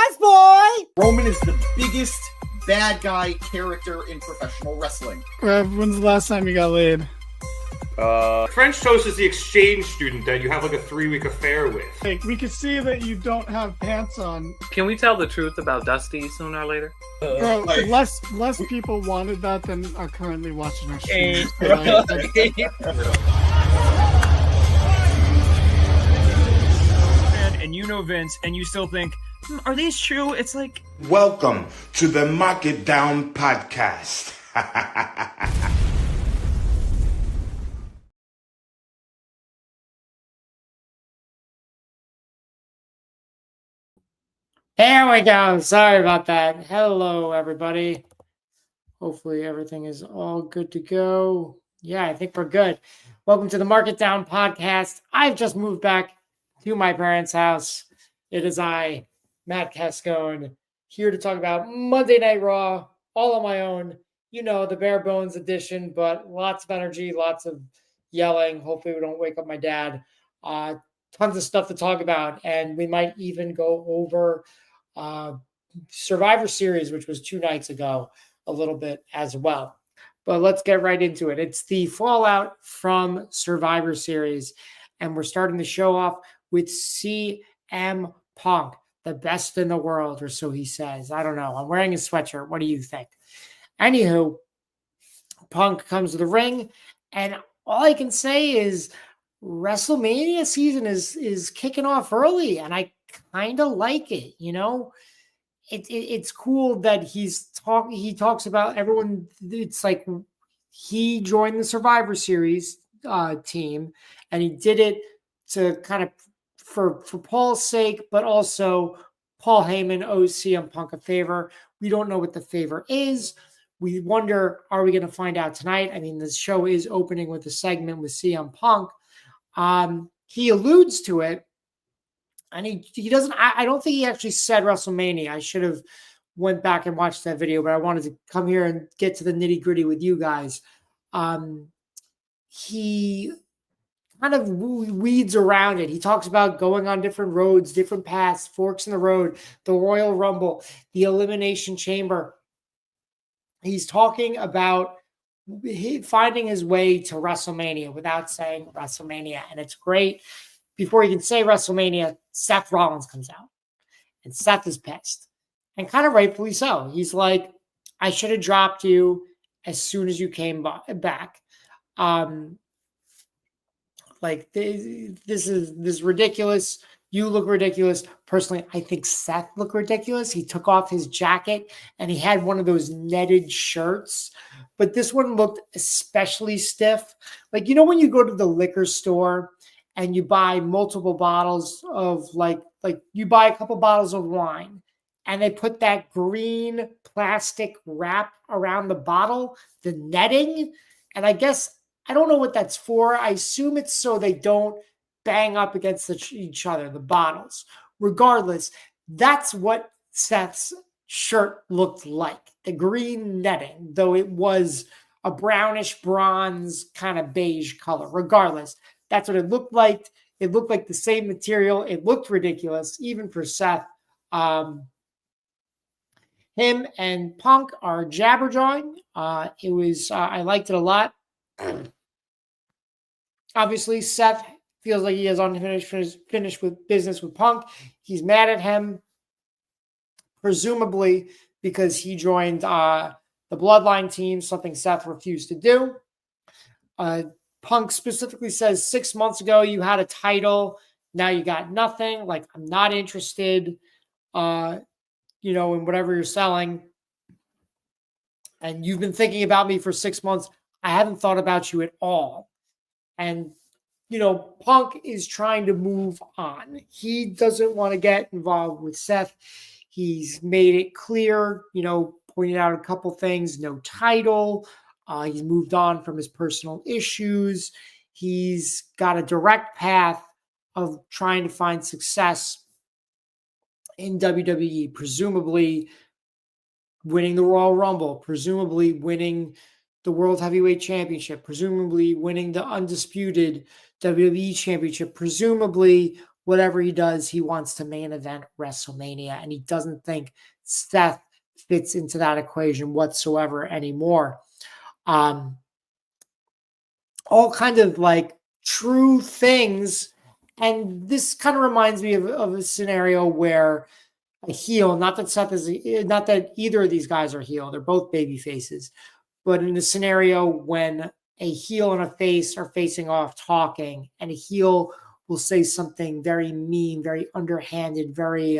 Yes, boy! Roman is the biggest bad guy character in professional wrestling. When's the last time you got laid? French Toast is the exchange student that you have like a 3-week affair with. Like, we can see that you don't have pants on. Can we tell the truth about Dusty sooner or later? Bro, like- less people wanted that than are currently watching our Hey, streams. bro. And you know Vince, and you still think, are these true? It's like... Welcome to the Mark It Down podcast. There we go. Sorry about that. Hello, everybody. Hopefully everything is all good to go. Yeah, I think we're good. Welcome to the Mark It Down podcast. I've just moved back to my parents' house. It is I, Matt Cascone, here to talk about Monday Night Raw, all on my own. You know, the bare bones edition, but lots of energy, lots of yelling. Hopefully we don't wake up my dad. Tons of stuff to talk about, and we might even go over Survivor Series, which was 2 nights ago, a little bit as well. But let's get right into it. It's the fallout from Survivor Series, and we're starting the show off with CM Punk, the best in the world, or so he says. I don't know. I'm wearing a sweatshirt. What do you think? Anywho, Punk comes to the ring, and all I can say is WrestleMania season is kicking off early, and I kind of like it. You know, it's cool that he talks about everyone. It's like he joined the Survivor Series team, and he did it to kind of for Paul's sake, but also Paul Heyman owes CM Punk a favor. We don't know what the favor is. We wonder, are we going to find out tonight? I mean, the show is opening with a segment with CM Punk. He alludes to it, and he doesn't. I don't think he actually said WrestleMania. I should have went back and watched that video, but I wanted to come here and get to the nitty gritty with you guys. He kind of weeds around it. He talks about going on different roads, different paths, forks in the road, the Royal Rumble, the Elimination Chamber. He's talking about finding his way to WrestleMania without saying WrestleMania. And it's great. Before he can say WrestleMania, Seth Rollins comes out. And Seth is pissed. And kind of rightfully so. He's like, I should have dropped you as soon as you came back. Like, this is ridiculous. You look ridiculous. Personally, I think Seth looked ridiculous. He took off his jacket and he had one of those netted shirts. But this one looked especially stiff. Like, you know, when you go to the liquor store and you buy multiple bottles of like you buy a couple bottles of wine and they put that green plastic wrap around the bottle, the netting. And I guess, I don't know what that's for. I assume it's so they don't bang up against each other, the bottles. Regardless, that's what Seth's shirt looked like, the green netting, though it was a brownish bronze kind of beige color. Regardless, that's what it looked like. It looked like the same material. It looked ridiculous, even for Seth. Him and Punk are jabber-jawing. It was, I liked it a lot. Obviously, Seth feels like he has unfinished with business with Punk. He's mad at him, presumably because he joined the Bloodline team, something Seth refused to do. Punk specifically says 6 months ago you had a title, now you got nothing. Like, I'm not interested, in whatever you're selling. And you've been thinking about me for 6 months. I haven't thought about you at all. And Punk is trying to move on. He doesn't want to get involved with Seth. He's made it clear, pointed out a couple things, no title. He's moved on from his personal issues. He's got a direct path of trying to find success in WWE, presumably winning the Royal Rumble, presumably winning the World Heavyweight Championship, presumably winning the undisputed WWE Championship, presumably whatever he does, he wants to main event WrestleMania, and he doesn't think Seth fits into that equation whatsoever anymore. All kind of like true things. And this kind of reminds me of a scenario where a heel, not that either of these guys are heel, they're both baby faces, but in a scenario when a heel and a face are facing off talking, and a heel will say something very mean, very underhanded, very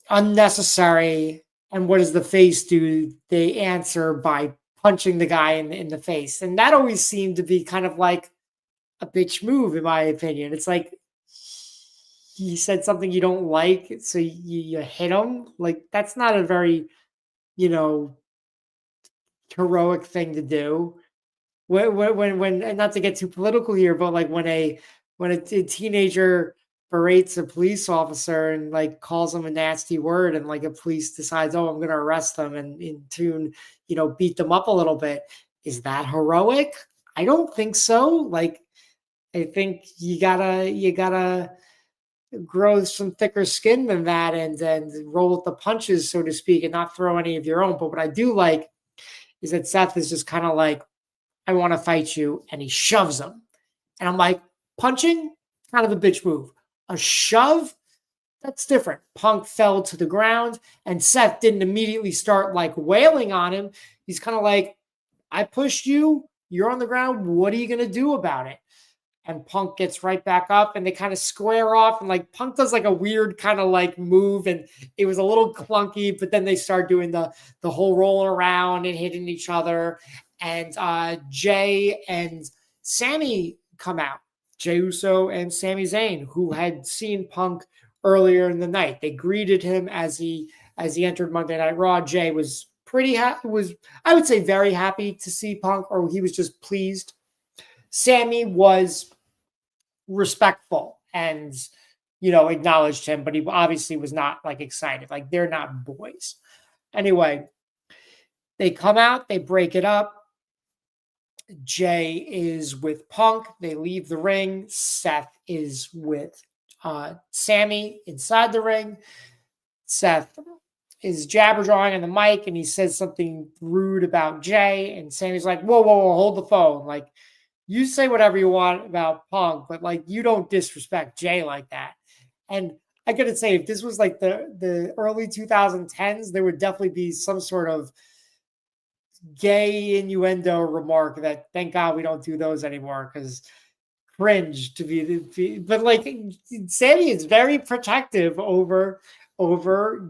unnecessary. And what does the face do? They answer by punching the guy in the face. And that always seemed to be kind of like a bitch move, in my opinion. It's like, he said something you don't like, so you hit him. Like, that's not a very, heroic thing to do. When and not to get too political here, but like when a teenager berates a police officer and like calls him a nasty word, and like a police decides, oh, I'm going to arrest them, and in tune, beat them up a little bit. Is that heroic? I don't think so. Like, I think you gotta grow some thicker skin than that, and roll with the punches, so to speak, and not throw any of your own. But what I do like is that Seth is just kind of like, I want to fight you, and he shoves him. And I'm like, punching, kind of a bitch move. A shove, that's different. Punk fell to the ground, and Seth didn't immediately start like wailing on him. He's kind of like, I pushed you, you're on the ground, what are you going to do about it? And Punk gets right back up, and they kind of square off, and like Punk does like a weird kind of like move, and it was a little clunky, but then they start doing the whole rolling around and hitting each other. And Jay and Sammy come out. Jey Uso and Sami Zayn, who had seen Punk earlier in the night. They greeted him as he entered Monday Night Raw. Jay was I would say very happy to see Punk, or he was just pleased. Sammy was respectful and, acknowledged him, but he obviously was not like excited. Like, they're not boys. Anyway, they come out, they break it up. Jay is with Punk. They leave the ring. Seth is with Sammy inside the ring. Seth is jabber jawing on the mic, and he says something rude about Jay, and Sammy's like, whoa, hold the phone. Like, you say whatever you want about Punk, but like, you don't disrespect Jay like that. And I gotta say, if this was like the early 2010s, there would definitely be some sort of gay innuendo remark that thank God we don't do those anymore, because cringe to be. But like, Sammy is very protective over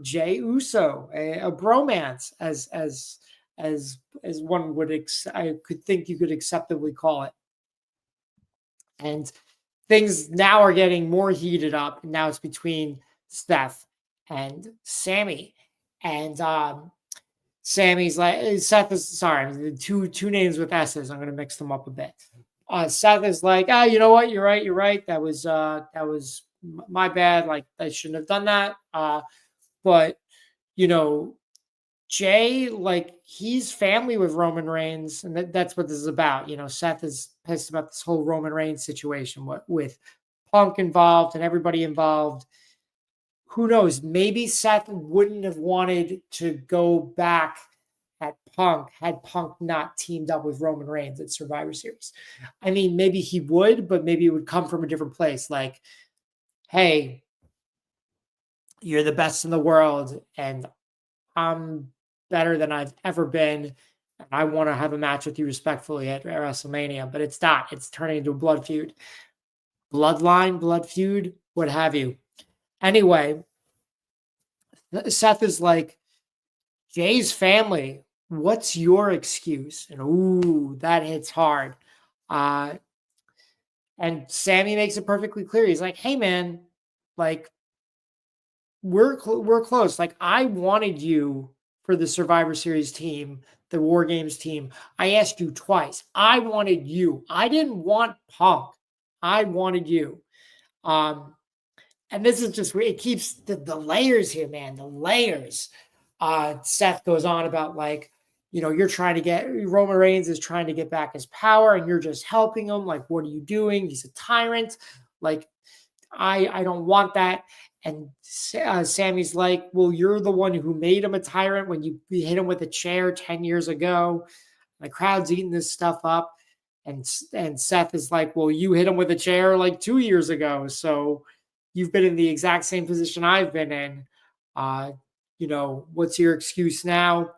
Jey Uso, a bromance, as one would I could think you could acceptably call it. And things now are getting more heated up. Now it's between Seth and Sammy. And Sammy's like, Seth is, sorry, two names with S's. I'm going to mix them up a bit. Seth is like, you know what? You're right. That was my bad. Like, I shouldn't have done that. But, Jay, like, he's family with Roman Reigns, and that's what this is about. Seth is pissed about this whole Roman Reigns situation with Punk involved and everybody involved. Who knows? Maybe Seth wouldn't have wanted to go back at Punk had Punk not teamed up with Roman Reigns at Survivor Series. I mean, maybe he would, but maybe it would come from a different place. Like, hey, you're the best in the world, and I'm better than I've ever been. And I want to have a match with you respectfully at WrestleMania, but it's not. It's turning into a blood feud. Bloodline, blood feud, what have you. Anyway, Seth is like, Jay's family, what's your excuse? And ooh, that hits hard. And Sammy makes it perfectly clear. He's like, hey man, like, we're close. Like, I wanted you for the Survivor Series team, the War Games team. I asked you twice. I wanted you. I didn't want Punk. I wanted you. And this is just, it keeps the layers here, man, the layers. Seth goes on about like, you're trying to get Roman Reigns is trying to get back his power and you're just helping him. Like, what are you doing? He's a tyrant. Like, I don't want that. And Sammy's like, well, you're the one who made him a tyrant when you hit him with a chair 10 years ago. The crowd's eating this stuff up. And Seth is like, well, you hit him with a chair like 2 years ago. So you've been in the exact same position I've been in. What's your excuse now?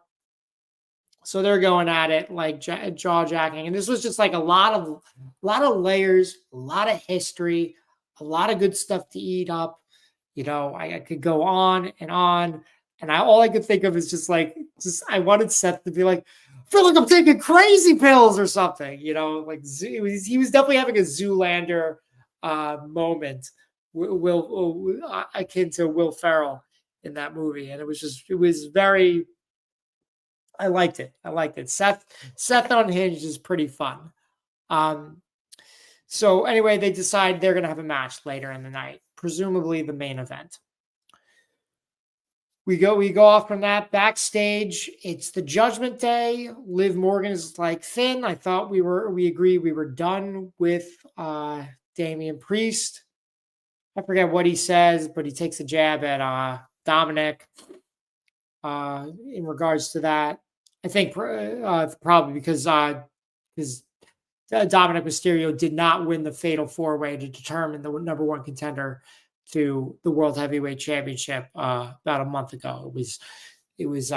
So they're going at it like jaw jacking. And this was just like a lot of layers, a lot of history, a lot of good stuff to eat up. I could go on. And all I could think of is I wanted Seth to be like, I feel like I'm taking crazy pills or something, he was definitely having a Zoolander moment, akin to Will Ferrell in that movie. And it was very, I liked it. Seth Unhinged is pretty fun. So anyway, they decide they're going to have a match later in the night, presumably the main event. We go off from that backstage. It's the Judgment Day. Liv Morgan is like, Finn, I thought we agreed we were done with Damian Priest. I forget what he says, but he takes a jab at Dominic in regards to that. I think probably because Dominic Mysterio did not win the Fatal 4-Way to determine the number one contender to the World Heavyweight Championship about a month ago. It was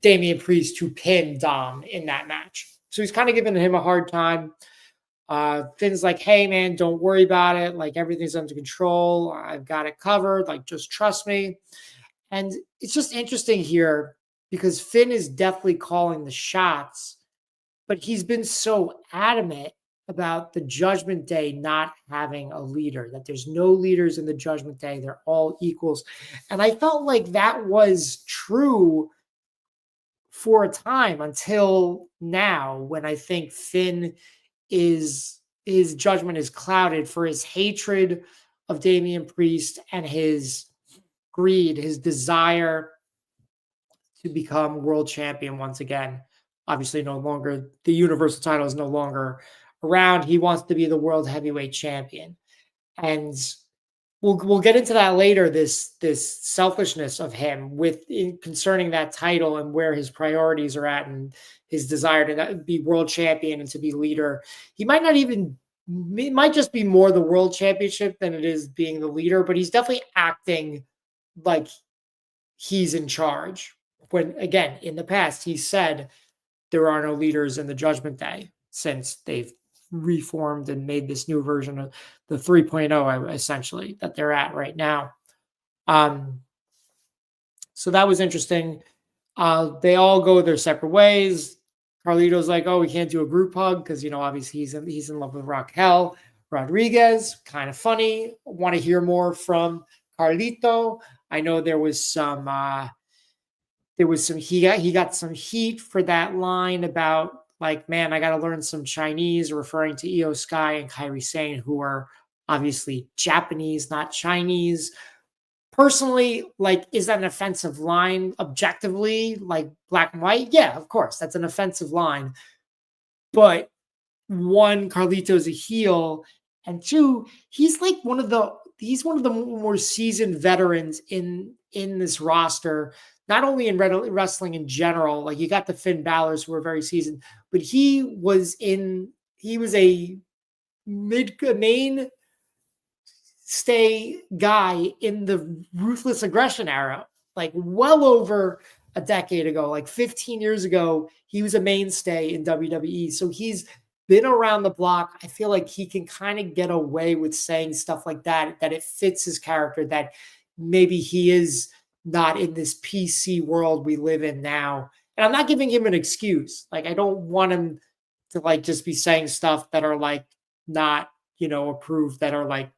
Damian Priest who pinned Dom in that match. So he's kind of giving him a hard time. Finn's like, hey, man, don't worry about it. Like, everything's under control. I've got it covered. Like, just trust me. And it's just interesting here because Finn is definitely calling the shots, but he's been so adamant about the Judgment Day not having a leader, that there's no leaders in the Judgment Day. They're all equals. And I felt like that was true for a time until now, when I think Finn his judgment is clouded for his hatred of Damian Priest and his greed, his desire to become world champion once again. Obviously, no longer, the Universal title is no longer around. He wants to be the world heavyweight champion. And we'll get into that later, this selfishness of him concerning that title and where his priorities are at and his desire to be world champion and to be leader. It might just be more the world championship than it is being the leader, but he's definitely acting like he's in charge. When, again, in the past, he said there are no leaders in the Judgment Day since they've reformed and made this new version of the 3.0, essentially, that they're at right now. So that was interesting. They all go their separate ways. Carlito's like, oh, we can't do a group hug because, obviously he's in love with Raquel Rodriguez. Kind of funny. Want to hear more from Carlito. I know there was some he got some heat for that line about, like, man, I got to learn some Chinese, referring to Io Sky and Kairi Sane, who are obviously Japanese, not Chinese. Personally, like, is that an offensive line objectively, like black and white? Yeah, of course, that's an offensive line. But one, Carlito's a heel, and two, he's one of the more seasoned veterans in this roster. Not only in wrestling in general, like, you got the Finn Balor's who are very seasoned, but he was a main stay guy in the Ruthless Aggression era, like well over a decade ago, like 15 years ago, he was a mainstay in WWE. So he's been around the block. I feel like he can kind of get away with saying stuff like that it fits his character, that maybe he is not in this PC world we live in now. And I'm not giving him an excuse. Like, I don't want him to, like, just be saying stuff that are, like, not, approved, that are, like,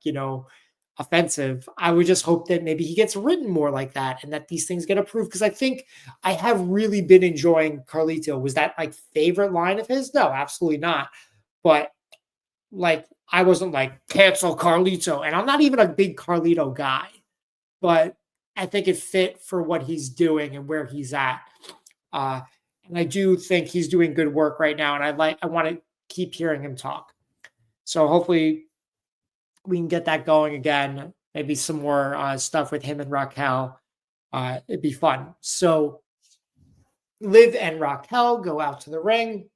offensive. I would just hope that maybe he gets written more like that and that these things get approved. Because I think I have really been enjoying Carlito. Was that my favorite line of his? No, absolutely not. But, like, I wasn't like, cancel Carlito. And I'm not even a big Carlito guy. But I think it fit for what he's doing and where he's at. And And I do think he's doing good work right now, and I want to keep hearing him talk. So hopefully we can get that going again. Maybe some more stuff with him and Raquel. It'd be fun. So Liv and Raquel go out to the ring.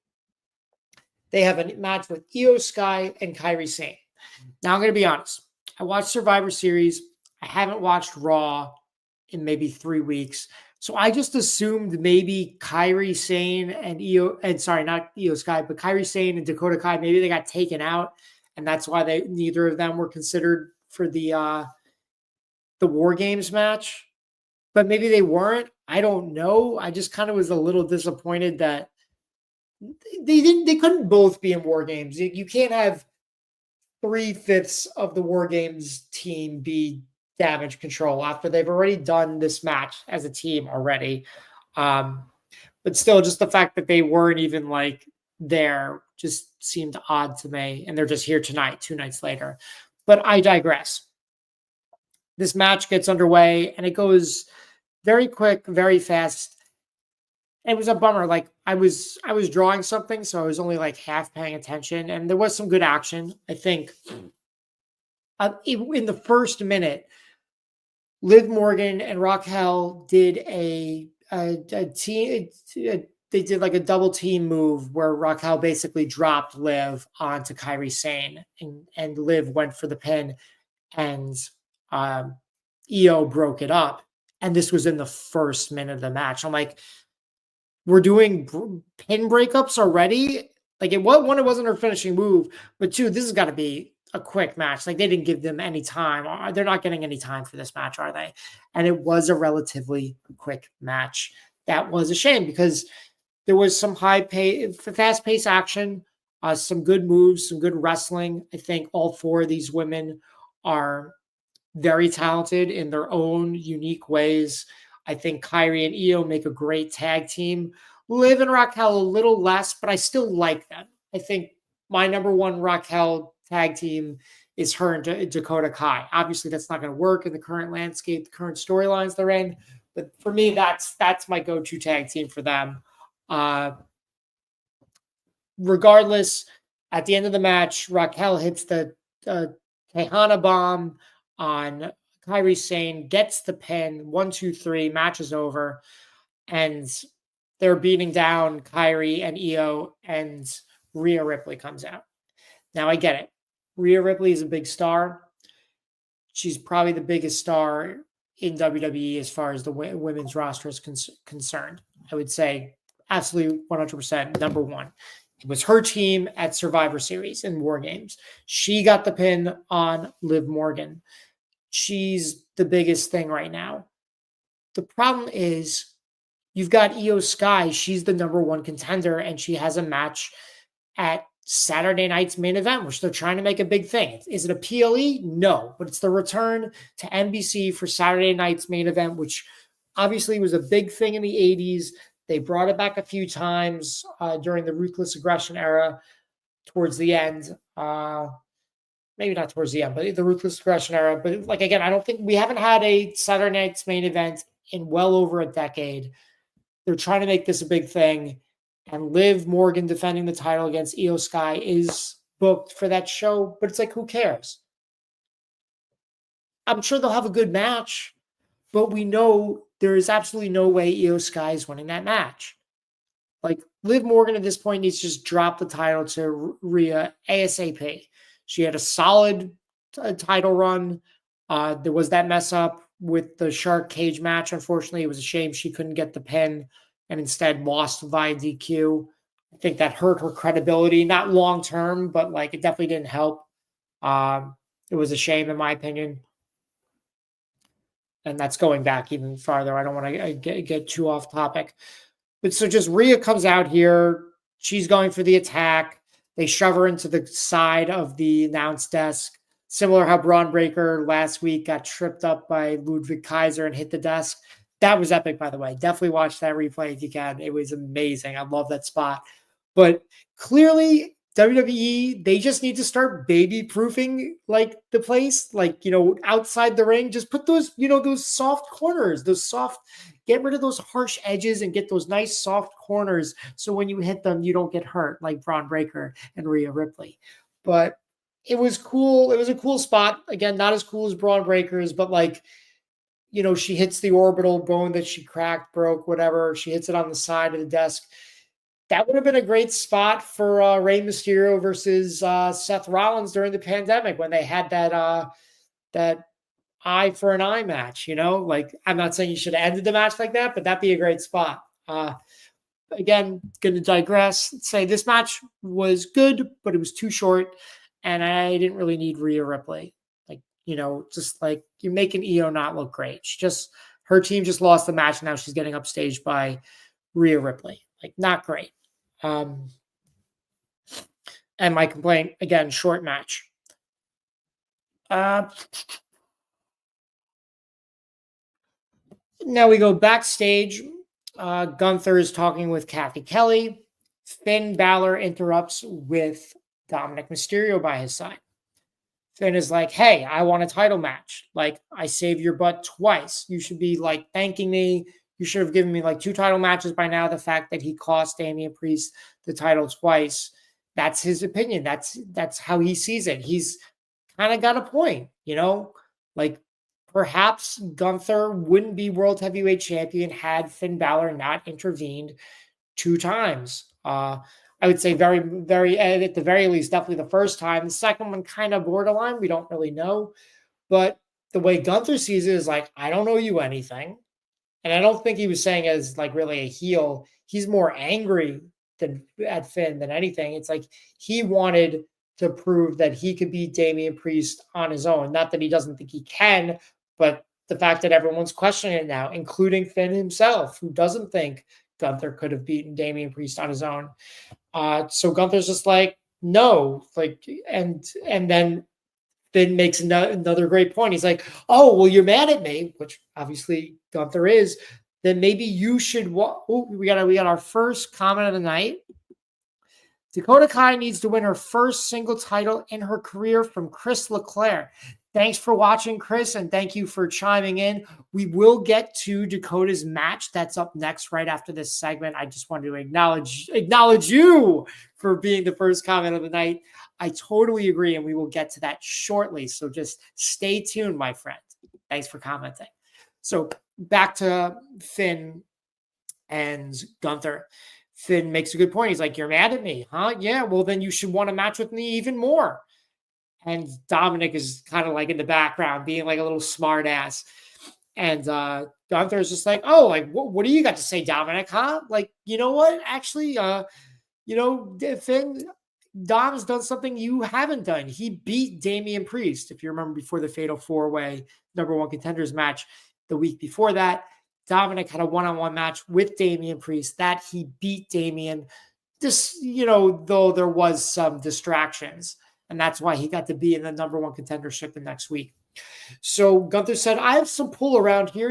They have a match with Io Sky and Kairi Sane. Now I'm going to be honest. I watched Survivor Series. I haven't watched Raw in maybe 3 weeks. So I just assumed maybe Kairi Sane and not Io Sky, but Kairi Sane and Dakota Kai, maybe they got taken out. And that's why neither of them were considered for the War Games match. But maybe they weren't. I don't know. I just kind of was a little disappointed that they couldn't both be in War Games. You can't have 3/5 of the War Games team be Damage Control after they've already done this match as a team already. But still, just the fact that they weren't even like there just seemed odd to me. And they're just here tonight, 2 nights later. But I digress. This match gets underway and it goes very quick, very fast. It was a bummer. Like I was drawing something, so I was only like half paying attention, and there was some good action. I think in the first minute, Liv Morgan and Raquel did a team. They did like a double team move where Raquel basically dropped Liv onto Kairi Sane, and Liv went for the pin, and Io broke it up. And this was in the first minute of the match. I'm like, we're doing pin breakups already? Like, it wasn't her finishing move, but 2, this has got to be a quick match. Like, they didn't give them any time. They're not getting any time for this match, are they? And it was a relatively quick match. That was a shame because there was some fast-paced action, some good moves, some good wrestling. I think all 4 of these women are very talented in their own unique ways. I think Kairi and Io make a great tag team. Liv and Raquel a little less, but I still like them. I think my number 1 Raquel tag team is her and Dakota Kai. Obviously, that's not going to work in the current landscape, the current storylines they're in. But for me, that's my go-to tag team for them. Regardless, at the end of the match, Raquel hits the Katana bomb on Kairi Sane, gets the pin, 1, 2, 3, match is over, and they're beating down Kairi and Io, and Rhea Ripley comes out. Now, I get it. Rhea Ripley is a big star. She's probably the biggest star in WWE as far as the women's roster is concerned. I would say absolutely 100% number 1. It was her team at Survivor Series in War Games. She got the pin on Liv Morgan. She's the biggest thing right now. The problem is you've got Io Sky. She's the number 1 contender, and she has a match at Saturday night's main event, which they're trying to make a big thing. Is it a PLE? No, but it's the return to NBC for Saturday night's main event, which obviously was a big thing in the 80s. They brought it back a few times during the Ruthless Aggression era towards the end. Maybe not towards the end, but the Ruthless Aggression era. But like, again, I don't think we haven't had a Saturday night's main event in well over a decade. They're trying to make this a big thing. And Liv Morgan defending the title against Io Sky is booked for that show. But it's like, who cares? I'm sure they'll have a good match, but we know there is absolutely no way Io Sky is winning that match. Like, Liv Morgan at this point needs to just drop the title to Rhea ASAP. She had a solid title run. There was that mess up with the Shark Cage match. Unfortunately, it was a shame she couldn't get the pin and instead lost via DQ. I think that hurt her credibility, not long term, but like it definitely didn't help. It was a shame, in my opinion. And that's going back even farther. I don't want to get too off topic. But so just Rhea comes out here. She's going for the attack. They shove her into the side of the announce desk. Similar how Braun Breaker last week got tripped up by Ludwig Kaiser and hit the desk. That was epic, by the way. Definitely watch that replay if you can. It was amazing. I love that spot. But clearly, WWE, they just need to start baby proofing like the place, like, outside the ring. Just put those, those soft corners, get rid of those harsh edges and get those nice soft corners. So when you hit them, you don't get hurt like Braun Breaker and Rhea Ripley. But it was cool. It was a cool spot. Again, not as cool as Braun Breaker's, but like, she hits the orbital bone that she cracked, broke, whatever. She hits it on the side of the desk. That would have been a great spot for Rey Mysterio versus Seth Rollins during the pandemic when they had that eye for an eye match. Like, I'm not saying you should have ended the match like that, but that'd be a great spot. Again, going to digress. Say this match was good, but it was too short, and I didn't really need Rhea Ripley. Like, just like you're making Io not look great. Her team just lost the match. Now she's getting upstaged by Rhea Ripley. Like, not great. And my complaint, again, short match. Now we go backstage. Gunther is talking with Kathy Kelly. Finn Balor interrupts with Dominic Mysterio by his side. Finn is like, hey, I want a title match. Like, I saved your butt twice. You should be like thanking me. You should have given me like 2 title matches by now. The fact that he cost Damian Priest the title twice, that's his opinion. That's how he sees it. He's kind of got a point, like perhaps Gunther wouldn't be World Heavyweight Champion had Finn Balor not intervened 2 times. I would say very, very, at the very least, definitely the first time. The second one kind of borderline. We don't really know. But the way Gunther sees it is like, I don't owe you anything. And I don't think he was saying as like really a heel. He's more angry at Finn than anything. It's like he wanted to prove that he could beat Damian Priest on his own. Not that he doesn't think he can, but the fact that everyone's questioning it now, including Finn himself, who doesn't think Gunther could have beaten Damian Priest on his own. So Gunther's just like, no, like, and then Finn makes another great point. He's like, oh, well, you're mad at me, which obviously Gunther is. Then maybe you should. We got our first comment of the night. Dakota Kai needs to win her first single title in her career from Chris Leclerc. Thanks for watching, Chris, and thank you for chiming in. We will get to Dakota's match. That's up next right after this segment. I just wanted to acknowledge you for being the first comment of the night. I totally agree, and we will get to that shortly. So just stay tuned, my friend. Thanks for commenting. So back to Finn and Gunther. Finn makes a good point. He's like, you're mad at me, huh? Yeah, well, then you should want to match with me even more. And Dominic is kind of like in the background being like a little smart ass. And Gunther is just like, oh, like, what do you got to say, Dominic, huh? Like, you know what? Actually, Finn, Dom's done something you haven't done. He beat Damian Priest, if you remember, before the Fatal 4-Way #1 Contenders match the week before that. Dominic had a one-on-one match with Damian Priest that he beat Damian, just, though there was some distractions. And that's why he got to be in the #1 contendership the next week. So Gunther said, I have some pull around here.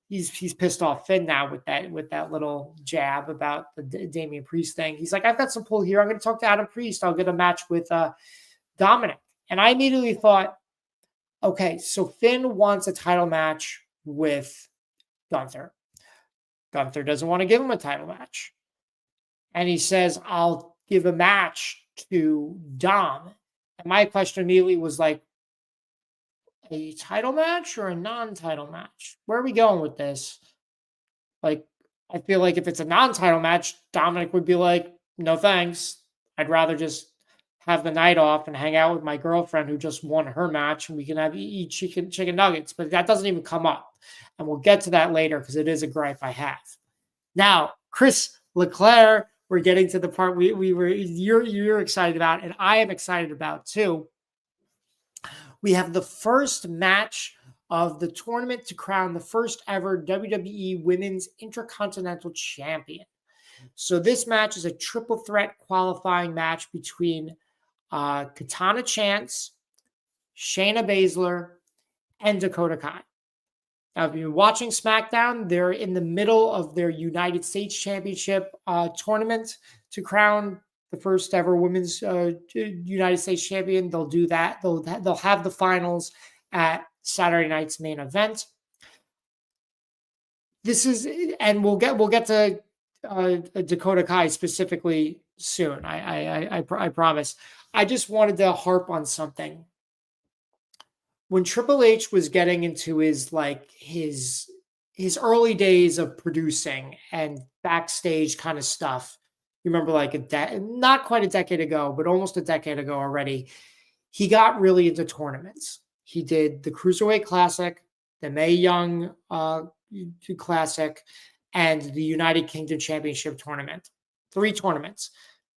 He's pissed off Finn now with that little jab about the Damian Priest thing. He's like, I've got some pull here. I'm going to talk to Adam Priest. I'll get a match with Dominic. And I immediately thought, okay, so Finn wants a title match with Gunther. Gunther doesn't want to give him a title match. And he says, I'll give a match to Dom. And my question immediately was like, a title match or a non-title match? Where are we going with this? Like, I feel like if it's a non-title match, Dominic would be like, no thanks. I'd rather just have the night off and hang out with my girlfriend who just won her match, and we can eat chicken nuggets. But that doesn't even come up. And we'll get to that later because it is a gripe I have. Now, Chris Leclerc, we're getting to the part you're excited about, and I am excited about too. We have the first match of the tournament to crown the first ever WWE Women's Intercontinental Champion. So this match is a triple threat qualifying match between Katana Chance, Shayna Baszler, and Dakota Kai. Now, if you're watching SmackDown, they're in the middle of their United States Championship tournament to crown the first ever women's United States champion. They'll do that. They'll have the finals at Saturday night's main event. This is, and we'll get to Dakota Kai specifically soon. I promise. I just wanted to harp on something. When Triple H was getting into his early days of producing and backstage kind of stuff, you remember not quite a decade ago, but almost a decade ago already, he got really into tournaments. He did the Cruiserweight Classic, the Mae Young Classic, and the United Kingdom Championship Tournament. 3 tournaments.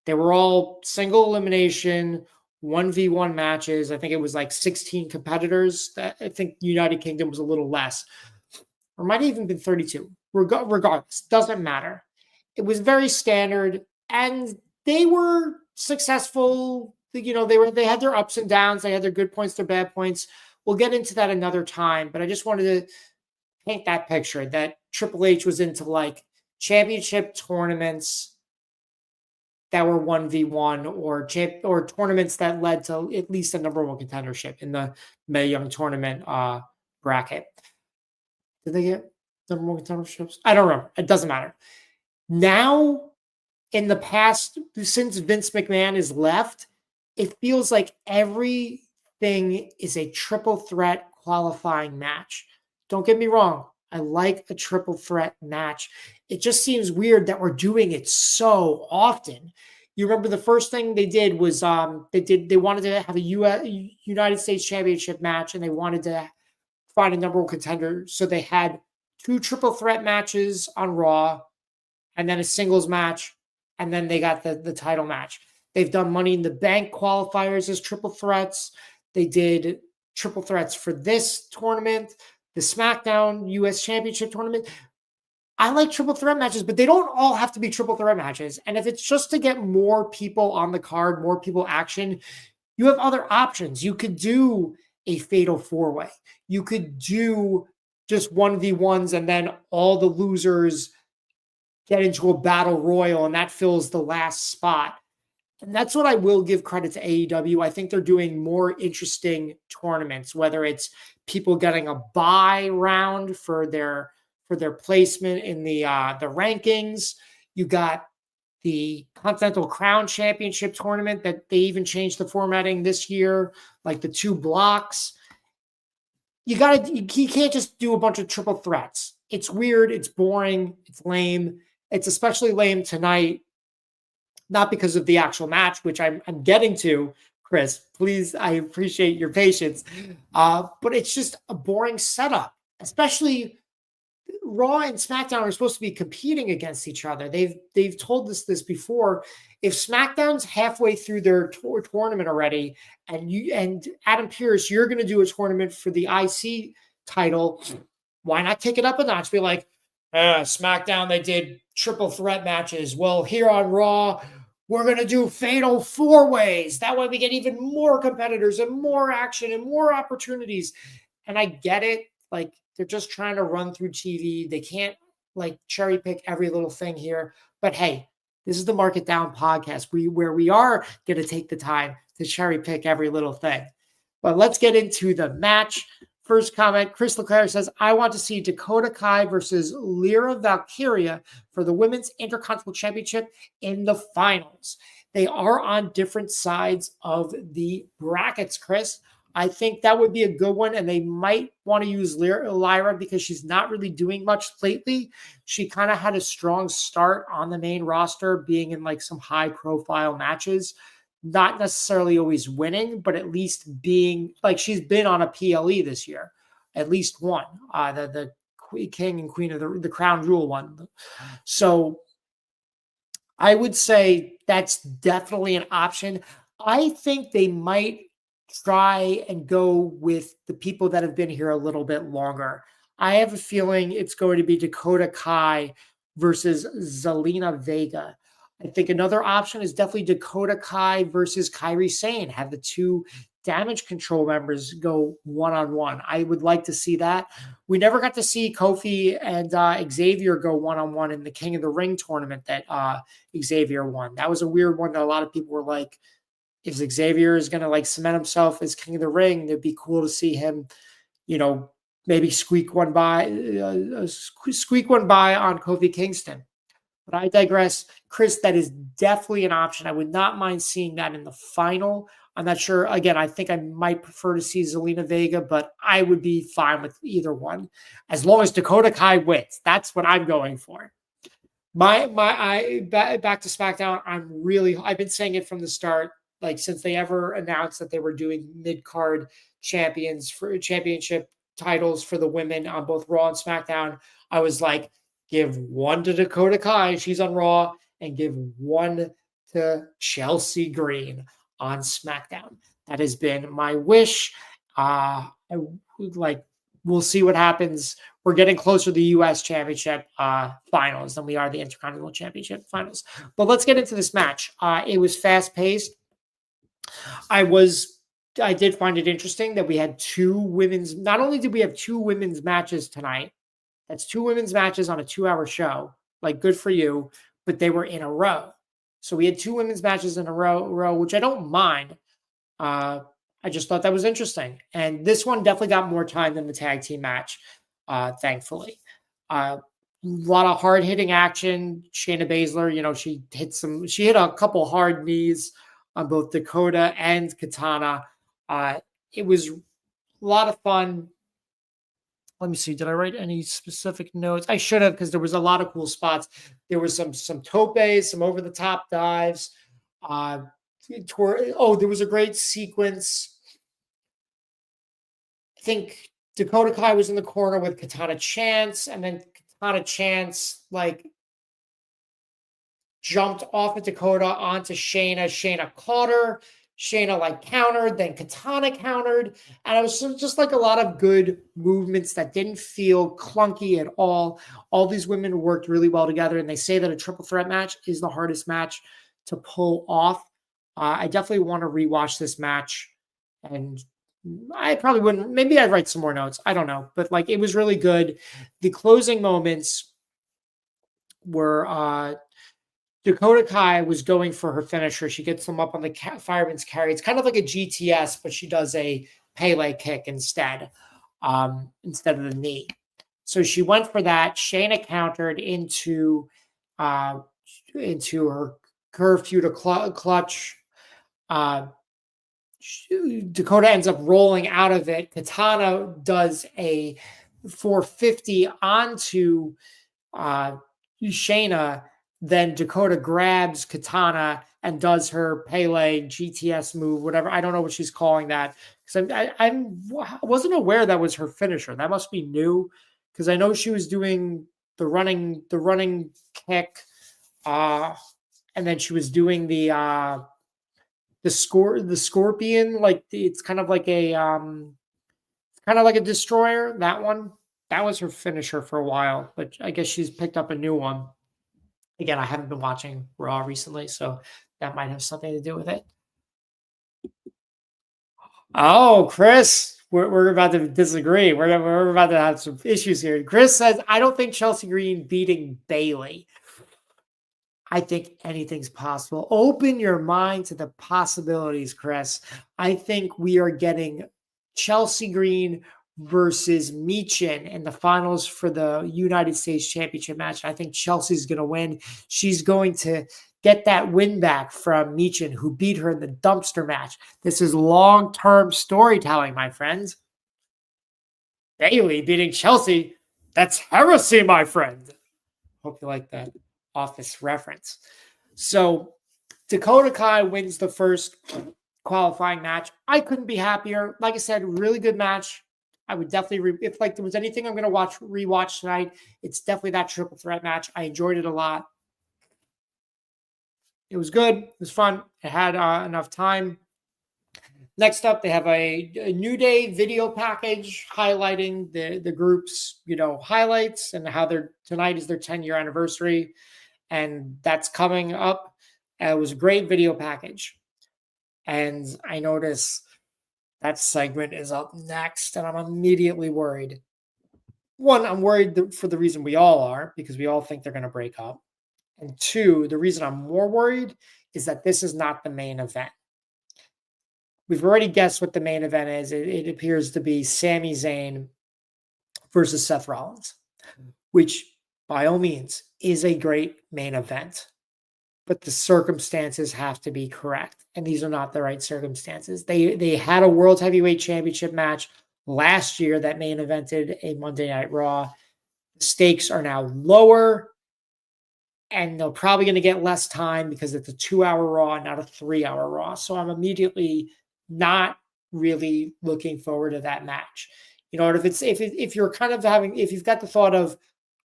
They were all single elimination, 1v1 matches. I think it was like 16 competitors. I think United Kingdom was a little less. Or might have even been 32. Regardless, doesn't matter. It was very standard, and they were successful. You know, they had their ups and downs. They had their good points, their bad points. We'll get into that another time, but I just wanted to paint that picture that Triple H was into like championship tournaments that were 1v1 or tournaments that led to at least a number 1 contendership in the Mae Young tournament bracket. Did they get number 1 contenderships? I don't remember. It doesn't matter. Now, in the past, since Vince McMahon is left, it feels like everything is a triple threat qualifying match. Don't get me wrong. I like a triple threat match. It just seems weird that we're doing it so often. You remember the first thing they did was they wanted to have a United States Championship match, and they wanted to find a number 1 contender. So they had 2 triple threat matches on Raw, and then a singles match, and then they got the title match. They've done Money in the Bank qualifiers as triple threats. They did triple threats for this tournament, the SmackDown US Championship tournament. I like triple threat matches, but they don't all have to be triple threat matches. And if it's just to get more people on the card, more people action, you have other options. You could do a fatal 4-way. You could do just 1v1s, and then all the losers get into a battle royal, and that fills the last spot. And that's what I will give credit to AEW. I think they're doing more interesting tournaments, whether it's people getting a bye round for their placement in the rankings. You got the Continental Crown Championship tournament that they even changed the formatting this year, like the 2 blocks. You can't just do a bunch of triple threats. It's weird, it's boring, it's lame. It's especially lame tonight, not because of the actual match, which I'm getting to, Chris. Please, I appreciate your patience. But it's just a boring setup, especially Raw and SmackDown are supposed to be competing against each other. They've told us this before. If SmackDown's halfway through their tournament already, and Adam Pearce, you're going to do a tournament for the IC title, why not take it up a notch? Be like, SmackDown, they did triple threat matches. Well, here on Raw, we're going to do fatal 4-ways. That way we get even more competitors and more action and more opportunities. And I get it. Like, they're just trying to run through TV. They can't like cherry pick every little thing here. But hey, this is the Market Down podcast where we are going to take the time to cherry pick every little thing. But let's get into the match. First comment, Chris Leclerc says, I want to see Dakota Kai versus Lyra Valkyria for the Women's Intercontinental Championship in the finals. They are on different sides of the brackets, Chris. I think that would be a good one, and they might want to use Lyra because she's not really doing much lately. She kind of had a strong start on the main roster, being in like some high-profile matches. Not necessarily always winning, but at least being like she's been on a PLE this year, at least one, the King and Queen of the Crown Jewel one. So I would say that's definitely an option. I think they might try and go with the people that have been here a little bit longer. I have a feeling it's going to be Dakota Kai versus Zelina Vega. I think another option is definitely Dakota Kai versus Kairi Sane. Have the two Damage Control members go one-on-one. I would like to see that. We never got to see Kofi and Xavier go one-on-one in the King of the Ring tournament that Xavier won. That was a weird one that a lot of people were like, if Xavier is going to like cement himself as King of the Ring, it'd be cool to see him, maybe squeak one by on Kofi Kingston. But I digress. Chris, that is definitely an option. I would not mind seeing that in the final. I'm not sure. Again, I think I might prefer to see Zelina Vega, but I would be fine with either one. As long as Dakota Kai wins. That's what I'm going for. Back to SmackDown, I've been saying it from the start, like since they ever announced that they were doing mid-card championship titles for the women on both Raw and SmackDown. I was like, give one to Dakota Kai, she's on Raw, and give one to Chelsea Green on SmackDown. That has been my wish. We'll see what happens. We're getting closer to the U.S. Championship finals than we are the Intercontinental Championship finals. But let's get into this match. It was fast-paced. I did find it interesting that we had not only did we have two women's matches tonight, that's two women's matches on a 2-hour show. Like, good for you. But they were in a row. So we had two women's matches in a row, which I don't mind. I just thought that was interesting. And this one definitely got more time than the tag team match, thankfully. A lot of hard-hitting action. Shayna Baszler, she hit a couple hard knees on both Dakota and Katana. It was a lot of fun. Let me see. Did I write any specific notes? I should have, because there was a lot of cool spots. There was some topes, some over-the-top dives. There was a great sequence. I think Dakota Kai was in the corner with Katana Chance, and then Katana Chance jumped off of Dakota onto Shayna. Shayna caught her. Shayna countered, then Katana countered. And it was just a lot of good movements that didn't feel clunky at all. All these women worked really well together. And they say that a triple threat match is the hardest match to pull off. I definitely want to rewatch this match. And I probably wouldn't. Maybe I'd write some more notes. I don't know. But it was really good. The closing moments were Dakota Kai was going for her finisher. She gets them up on the fireman's carry. It's kind of like a GTS, but she does a Pele kick instead of the knee. So she went for that. Shayna countered into her curfew to clutch. Dakota ends up rolling out of it. Katana does a 450 onto Shayna. Then Dakota grabs Katana and does her Pele GTS move, whatever. I don't know what she's calling that, because I wasn't aware that was her finisher. That must be new, because I know she was doing the running kick, and then she was doing the scorpion. It's kind of like a destroyer. That was her finisher for a while, but I guess she's picked up a new one. Again, I haven't been watching Raw recently, so that might have something to do with it. Oh, Chris, we're about to disagree. We're about to have some issues here. Chris says, I don't think Chelsea Green beating Bayley. I think anything's possible. Open your mind to the possibilities, Chris. I think we are getting Chelsea Green versus Michin in the finals for the United States Championship match. I think Chelsea's going to win. She's going to get that win back from Michin, who beat her in the dumpster match. This is long-term storytelling, my friends. Bayley beating Chelsea. That's heresy, my friend. Hope you like that Office reference. So Dakota Kai wins the first qualifying match. I couldn't be happier. Like I said, really good match. I would definitely, if there was anything I'm going to rewatch tonight, it's definitely that triple threat match. I enjoyed it a lot. It was good. It was fun. It had enough time. Next up, they have a New Day video package highlighting the group's, highlights and how tonight is their 10-year anniversary. And that's coming up. It was a great video package. And I noticed That segment is up next, and I'm immediately worried. One, I'm worried for the reason we all are, because we all think they're going to break up. And two, the reason I'm more worried is that this is not the main event. We've already guessed what the main event is. It appears to be Sami Zayn versus Seth Rollins, which by all means is a great main event. But the circumstances have to be correct. And these are not the right circumstances. They had a World Heavyweight Championship match last year that main evented a Monday Night Raw. The stakes are now lower. And they're probably going to get less time because it's a 2-hour Raw, not a 3-hour Raw. So I'm immediately not really looking forward to that match. You know, if you're kind of if you've got the thought of,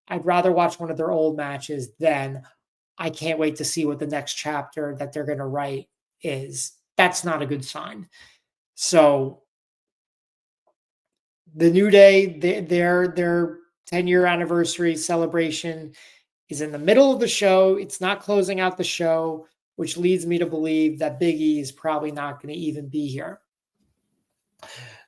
I'd rather watch one of their old matches, then I can't wait to see what the next chapter that they're going to write is. That's not a good sign. So the New Day, their 10-year anniversary celebration is in the middle of the show. It's not closing out the show, which leads me to believe that Big E is probably not going to even be here.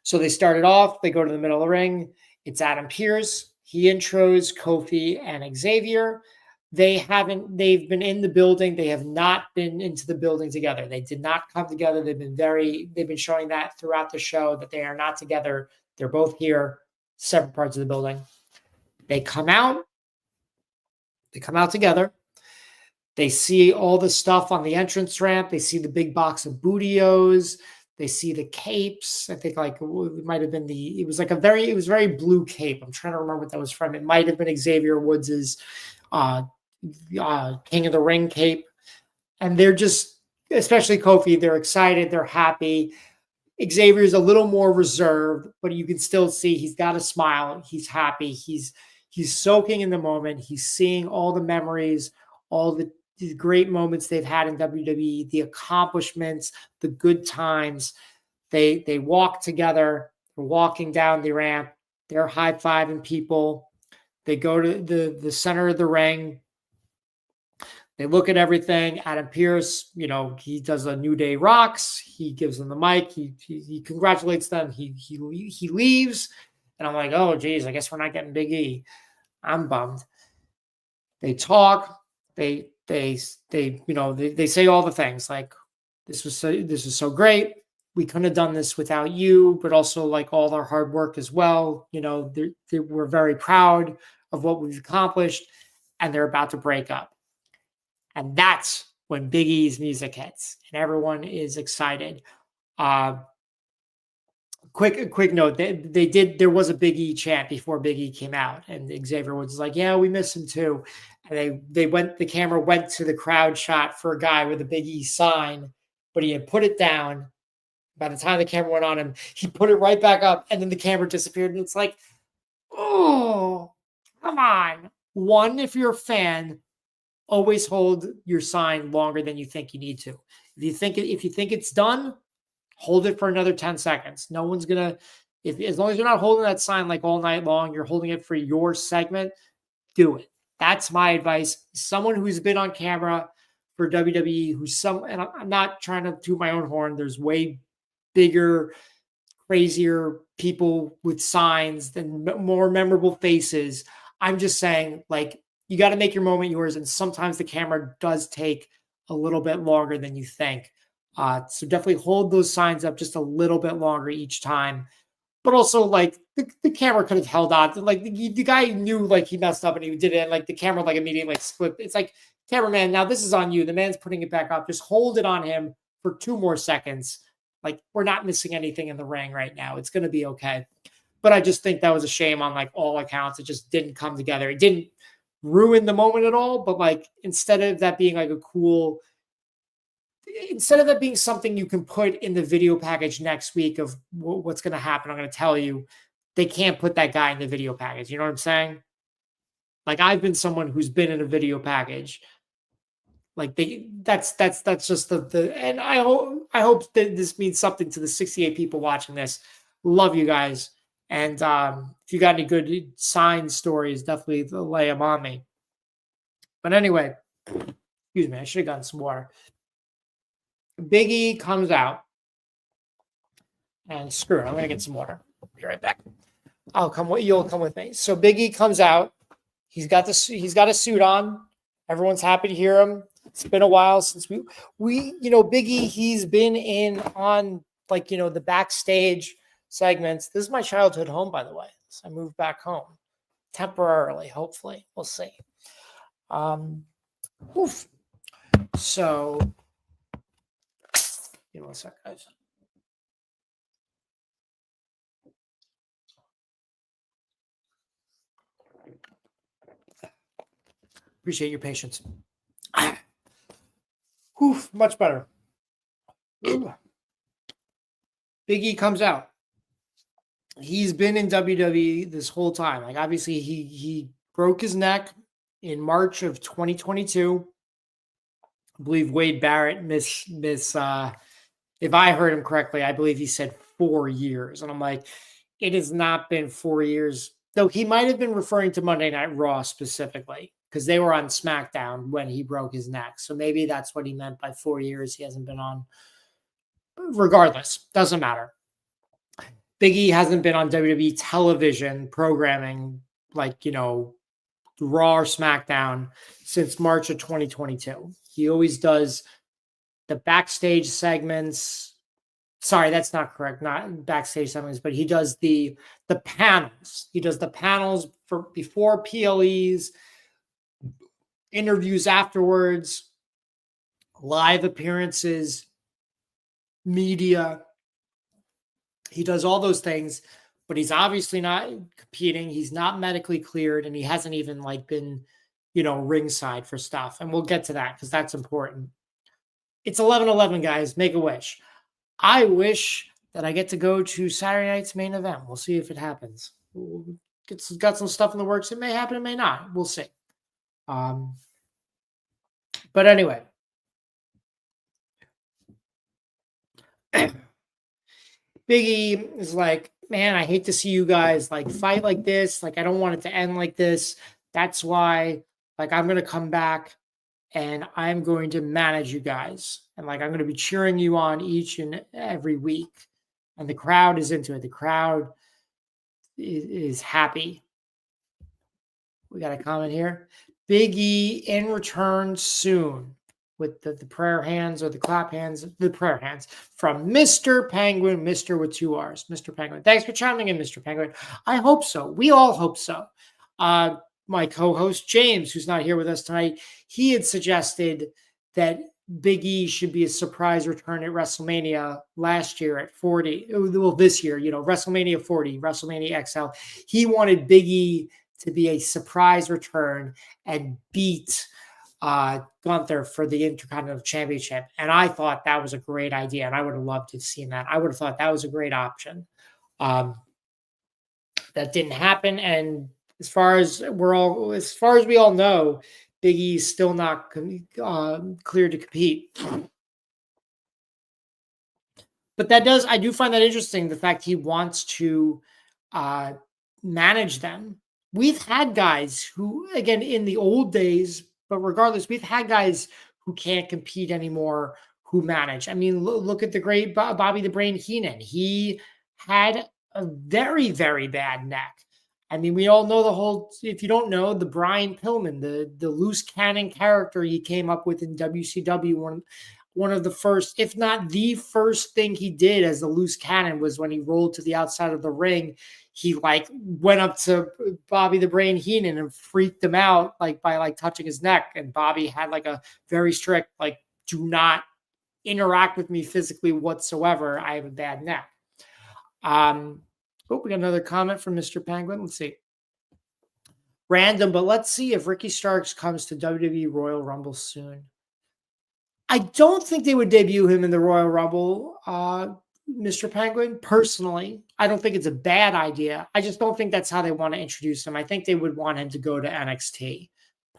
So they started off, they go to the middle of the ring. It's Adam Pearce. He intros Kofi and Xavier. They've been in the building. They have not been into the building together. They did not come together. They've been showing that throughout the show that they are not together. They're both here, separate parts of the building. They come out together. They see all the stuff on the entrance ramp. They see the big box of Bootios. They see the capes. I think it might have been it was very blue cape. I'm trying to remember what that was from. It might have been Xavier Woods's King of the Ring cape. And they're just, especially Kofi, they're excited. They're happy. Xavier's a little more reserved, but you can still see he's got a smile. He's happy. He's soaking in the moment. He's seeing all the memories, all the great moments they've had in WWE, the accomplishments, the good times. They walk together. They're walking down the ramp. They're high-fiving people. They go to the center of the ring. They look at everything. Adam Pearce, he does a New Day Rocks. He gives them the mic. He congratulates them. He leaves. And I'm like, oh, geez, I guess we're not getting Big E. I'm bummed. They talk. They say all the things like, this was so great. We couldn't have done this without you, but also like all our hard work as well. We're very proud of what we've accomplished, and they're about to break up. And that's when Big E's music hits, and everyone is excited. Quick note: there was a Big E chant before Big E came out, and Xavier was like, "Yeah, we miss him too." And the camera went to the crowd shot for a guy with a Big E sign, but he had put it down. By the time the camera went on him, he put it right back up, and then the camera disappeared. And it's like, oh, come on. One, if you're a fan, always hold your sign longer than you think you need to. If you think it's done, hold it for another 10 seconds. No one's gonna. As long as you're not holding that sign like all night long, you're holding it for your segment. Do it. That's my advice. Someone who's been on camera for WWE, and I'm not trying to toot my own horn. There's way bigger, crazier people with signs than more memorable faces. I'm just saying, you got to make your moment yours. And sometimes the camera does take a little bit longer than you think. So definitely hold those signs up just a little bit longer each time. But also, the camera could have held on. The guy knew, he messed up and he did it. And, the camera, immediately, split. It's like, cameraman, now this is on you. The man's putting it back up. Just hold it on him for 2 more seconds. We're not missing anything in the ring right now. It's going to be okay. But I just think that was a shame on, all accounts. It just didn't come together. It didn't ruin the moment at all. But, instead of that being, instead of that being something you can put in the video package next week of what's going to happen, I'm going to tell you, they can't put that guy in the video package. You know what I'm saying? I've been someone who's been in a video package. That's just the and I hope that this means something to the 68 people watching this. Love you guys. And if you got any good sign stories, definitely lay them on me. But anyway, excuse me, I should have gotten some water. Big E comes out. And screw it, I'm gonna get some water. Be right back. You'll come with me. So Big E comes out. He's got a suit on. Everyone's happy to hear him. It's been a while since we Big E, he's been on the backstage segments. This is my childhood home, by the way. So I moved back home temporarily, hopefully. We'll see. So give me one sec, guys. Appreciate your patience. Much better. Big E comes out. He's been in WWE this whole time. Like, obviously, he broke his neck in March of 2022. I believe Wade Barrett if I heard him correctly, I believe he said 4 years. And I'm like, it has not been 4 years. Though he might have been referring to Monday Night Raw specifically, because they were on SmackDown when he broke his neck. So maybe that's what he meant by 4 years. He hasn't been on. Regardless, doesn't matter. Big E hasn't been on WWE television programming Raw or SmackDown since March of 2022. He always does the backstage segments. Sorry, that's not correct. Not backstage segments, but he does the panels. He does the panels for before PLEs, interviews afterwards, live appearances, media. He does all those things, but he's obviously not competing. He's not medically cleared, and he hasn't even been, ringside for stuff. And we'll get to that because that's important. It's 11/11, guys. Make a wish. I wish that I get to go to Saturday night's main event. We'll see if it happens. Got some stuff in the works. It may happen. It may not. We'll see. But anyway, Big E is like, man, I hate to see you guys fight like this. I don't want it to end like this. That's why, I'm going to come back and I'm going to manage you guys. And I'm going to be cheering you on each and every week. And the crowd is into it. The crowd is happy. We got a comment here. Big E in return soon with the prayer hands or the clap hands, the prayer hands from Mr. Penguin, Mr. with 2 R's, Mr. Penguin. Thanks for chiming in, Mr. Penguin. I hope so. We all hope so. My co-host, James, who's not here with us tonight, he had suggested that Big E should be a surprise return at WrestleMania last year at 40. Well, this year, WrestleMania 40, WrestleMania XL. He wanted Big E to be a surprise return and beat Gunther for the Intercontinental Championship. And I thought that was a great idea. And I would have loved to have seen that. I would have thought that was a great option. That didn't happen. And as far as we all know, Big E's still not clear to compete. But I do find that interesting, the fact he wants to manage them. We've had guys who, again, in the old days, but regardless, we've had guys who can't compete anymore who manage. I mean, look at the great Bobby the Brain Heenan. He had a very, very bad neck. I mean, we all know if you don't know, the Brian Pillman, the loose cannon character he came up with in WCW, one of the first, if not the first thing he did as the loose cannon was when he rolled to the outside of the ring. He went up to Bobby the Brain Heenan and freaked him out by touching his neck. And Bobby had a very strict, do not interact with me physically whatsoever. I have a bad neck. We got another comment from Mr. Penguin. Let's see. Random, but let's see if Ricky Starks comes to WWE Royal Rumble soon. I don't think they would debut him in the Royal Rumble, Mr. Penguin. Personally, I don't think it's a bad idea. I just don't think that's how they want to introduce him. I think they would want him to go to NXT,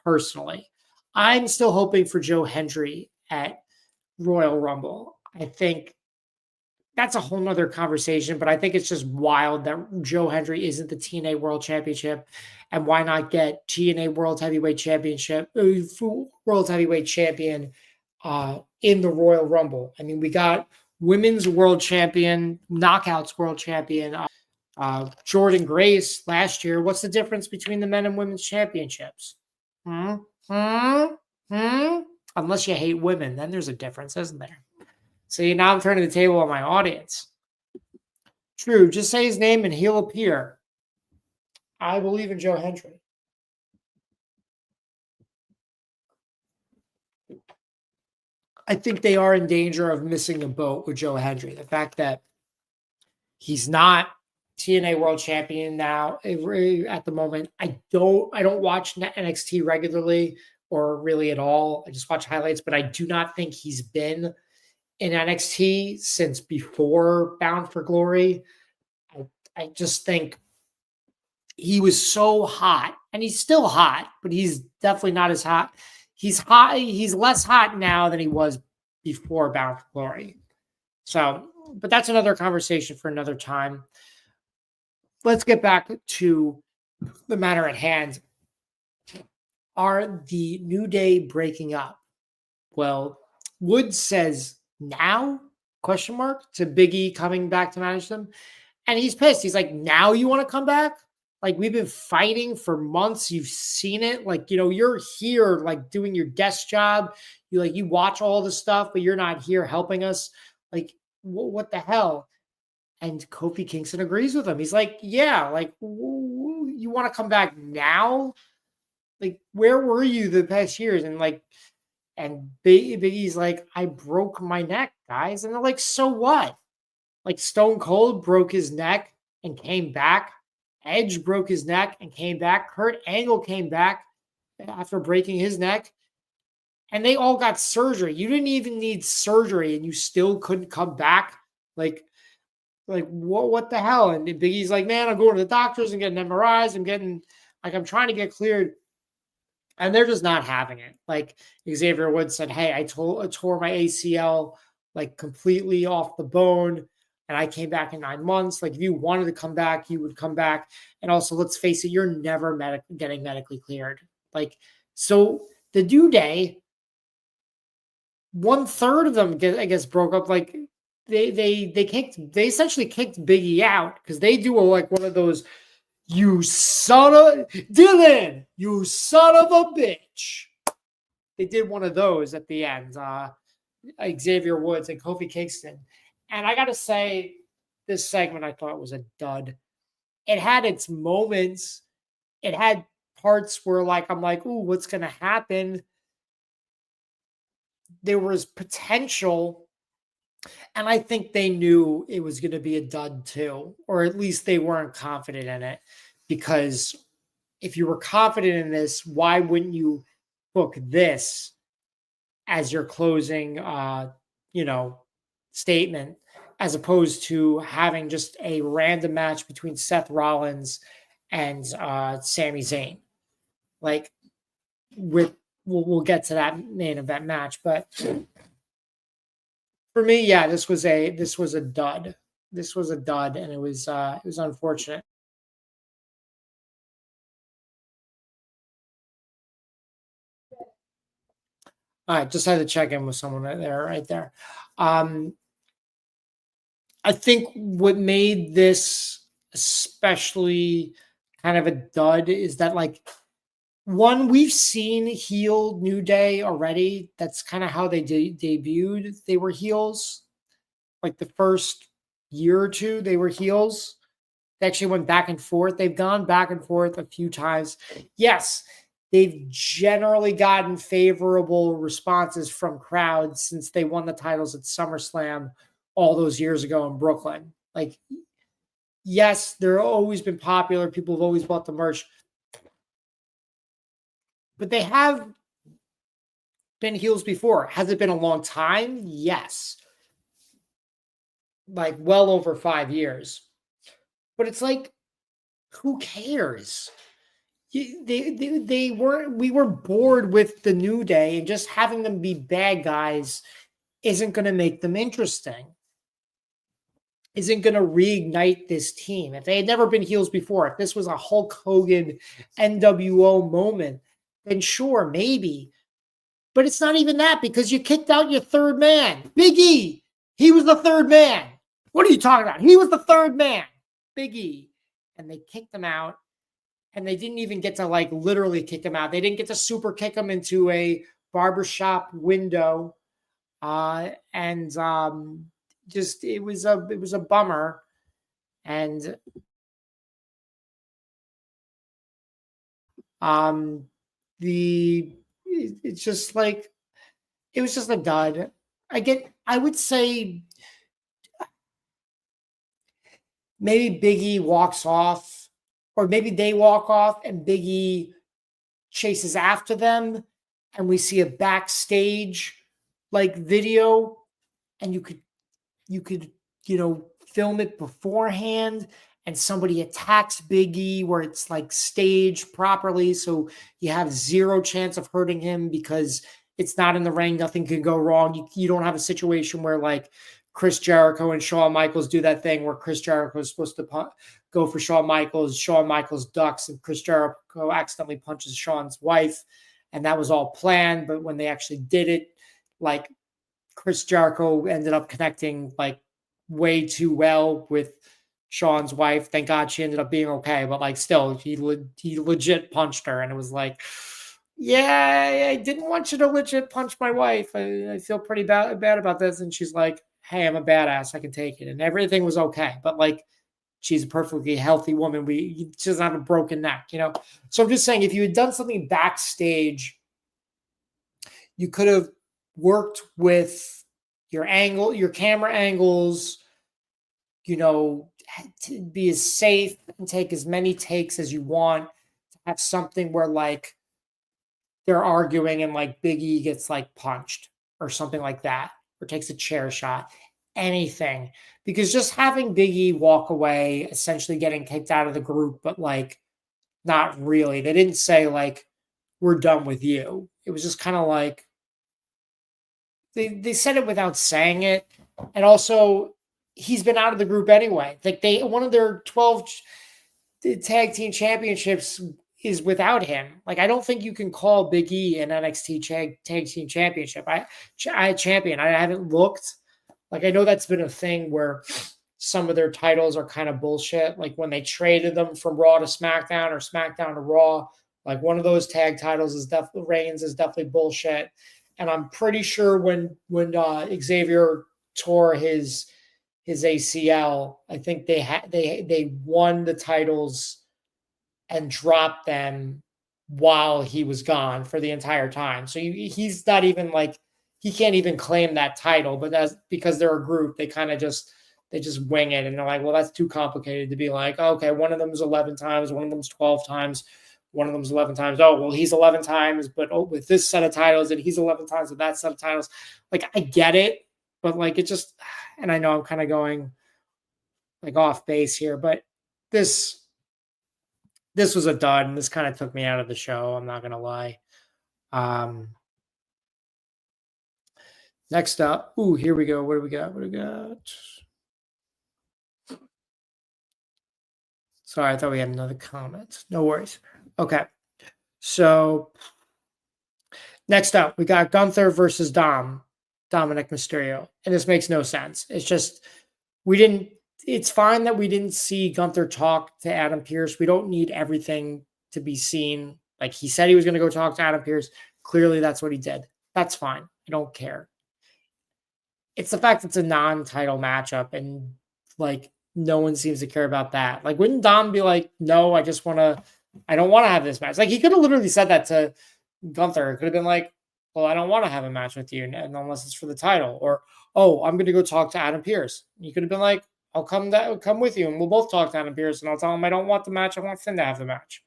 personally. I'm still hoping for Joe Hendry at Royal Rumble. I think that's a whole nother conversation, but I think it's just wild that Joe Hendry isn't the TNA World Championship, and why not get TNA World Heavyweight Championship, World Heavyweight Champion in the Royal Rumble? I mean, we got women's world champion, knockouts world champion, Jordan Grace last year. What's the difference between the men and women's championships? Unless you hate women, then there's a difference, isn't there? See, now I'm turning the table on my audience. True, just say his name and he'll appear. I believe in Joe Hendry. I think they are in danger of missing a boat with Joe Hendry. The fact that he's not TNA World Champion now at the moment. I don't watch NXT regularly or really at all. I just watch highlights, but I do not think he's been in NXT since before Bound for Glory. I just think he was so hot, and he's still hot, but he's definitely not as hot. He's hot. He's less hot now than he was before Bound for Glory. So, but that's another conversation for another time. Let's get back to the matter at hand. Are the New Day breaking up? Well, Woods says now, question mark, to Big E coming back to manage them. And he's pissed. He's like, now you want to come back? Like, we've been fighting for months. You've seen it. Like, you know, you're here, like, doing your desk job. You watch all the stuff, but you're not here helping us. Like, what the hell? And Kofi Kingston agrees with him. He's like, yeah, like, you want to come back now? Like, where were you the past years? And Big E's like, I broke my neck, guys. And they're like, so what? Like, Stone Cold broke his neck and came back. Edge broke his neck and came back. Kurt Angle came back after breaking his neck. And they all got surgery. You didn't even need surgery and you still couldn't come back. Like what the hell? And Big E's like, man, I'm going to the doctors and getting MRIs. I'm trying to get cleared. And they're just not having it. Like Xavier Woods said, hey, I tore my ACL like completely off the bone. And I came back in 9 months. Like, if you wanted to come back, you would come back. And also, let's face it, you're never getting medically cleared. Like, so the New Day, 1/3 of them, I guess, broke up. Like, they essentially kicked Big E out because they do one of those, you son of Dylan, you son of a bitch. They did one of those at the end. Xavier Woods and Kofi Kingston. And I got to say, this segment I thought was a dud. It had its moments. It had parts where I'm like, ooh, what's going to happen? There was potential. And I think they knew it was going to be a dud too. Or at least they weren't confident in it. Because if you were confident in this, why wouldn't you book this as your closing, statement, as opposed to having just a random match between Seth Rollins and Sami Zayn? Like, we'll get to that main event match, but for me, yeah, this was a dud. This was a dud, and it was unfortunate. All right, just had to check in with someone right there. I think what made this especially kind of a dud is that, one, we've seen heel New Day already. That's kind of how they debuted. They were heels. Like the first year or two, they were heels. They actually went back and forth. They've gone back and forth a few times. Yes, they've generally gotten favorable responses from crowds since they won the titles at SummerSlam all those years ago in Brooklyn. Like, yes, they're always been popular. People have always bought the merch. But they have been heels before. Has it been a long time? Yes. Like, well over 5 years. But it's like, who cares? We were bored with the New Day, and just having them be bad guys isn't going to make them interesting. Isn't going to reignite this team. If they had never been heels before, if this was a Hulk Hogan NWO moment, then sure, maybe. But it's not even that, because you kicked out your third man. Big E, He was the third man. What are you talking about? He was the third man. Big E. And they kicked him out. And they didn't even get to like literally kick him out. They didn't get to super kick him into a barbershop window. Just it was a bummer. And it's just like it was just a dud. I would say maybe Big E walks off, or maybe they walk off and Big E chases after them, and we see a backstage like video, and you could film it beforehand, and somebody attacks Big E where it's like staged properly, so you have zero chance of hurting him because it's not in the ring. Nothing can go wrong. You don't have a situation where like Chris Jericho and Shawn Michaels do that thing where Chris Jericho is supposed to go for Shawn Michaels ducks, and Chris Jericho accidentally punches Shawn's wife, and that was all planned. But when they actually did it, like Chris Jericho ended up connecting like way too well with Shawn's wife. Thank God she ended up being okay, but like still, he legit punched her, and it was like, yeah, I didn't want you to legit punch my wife. I feel pretty bad about this. And she's like, hey, I'm a badass. I can take it. And everything was okay. But like, she's a perfectly healthy woman. She doesn't have a broken neck, So I'm just saying, if you had done something backstage, you could have worked with your camera angles, to be as safe and take as many takes as you want, to have something where like they're arguing and like Big E gets like punched or something like that, or takes a chair shot, anything. Because just having Big E walk away, essentially getting kicked out of the group, but like not really. They didn't say like, we're done with you. It was just kind of like, they said it without saying it. And also, he's been out of the group anyway. Like one of their 12 tag team championships is without him. Like, I don't think you can call Big E an NXT tag team championship. I haven't looked. Like, I know that's been a thing where some of their titles are kind of bullshit. Like when they traded them from Raw to SmackDown or SmackDown to Raw, like one of those tag titles is definitely bullshit. And I'm pretty sure when Xavier tore his ACL, I think they won the titles and dropped them while he was gone for the entire time. So he's not even like, he can't even claim that title, but that's because they're a group. They kind of just wing it. And they're like, well, that's too complicated to be like, okay, one of them is 11 times, one of them's 12 times, one of them's 11 times. Oh, well, he's 11 times, but with this set of titles, and he's 11 times with that set of titles. Like, I get it, but like, it just, and I know I'm kind of going like off base here, but this was a dud, and this kind of took me out of the show. I'm not going to lie. Next up. Ooh, here we go. What do we got? Sorry, I thought we had another comment. No worries. Okay. So next up, we got Gunther versus Dominic Mysterio. And this makes no sense. It's just, it's fine that we didn't see Gunther talk to Adam Pearce. We don't need everything to be seen. Like, he said he was going to go talk to Adam Pearce. Clearly, that's what he did. That's fine. I don't care. It's the fact that it's a non-title matchup, and like, no one seems to care about that. Like, wouldn't Dom be like, no, I don't want to have this match. Like, he could have literally said that to Gunther. It could have been like, well, I don't want to have a match with you unless it's for the title. Or, oh, I'm going to go talk to Adam Pearce. You could have been like, I'll come with you, and we'll both talk to Adam Pearce, and I'll tell him I don't want the match. I want Finn to have the match.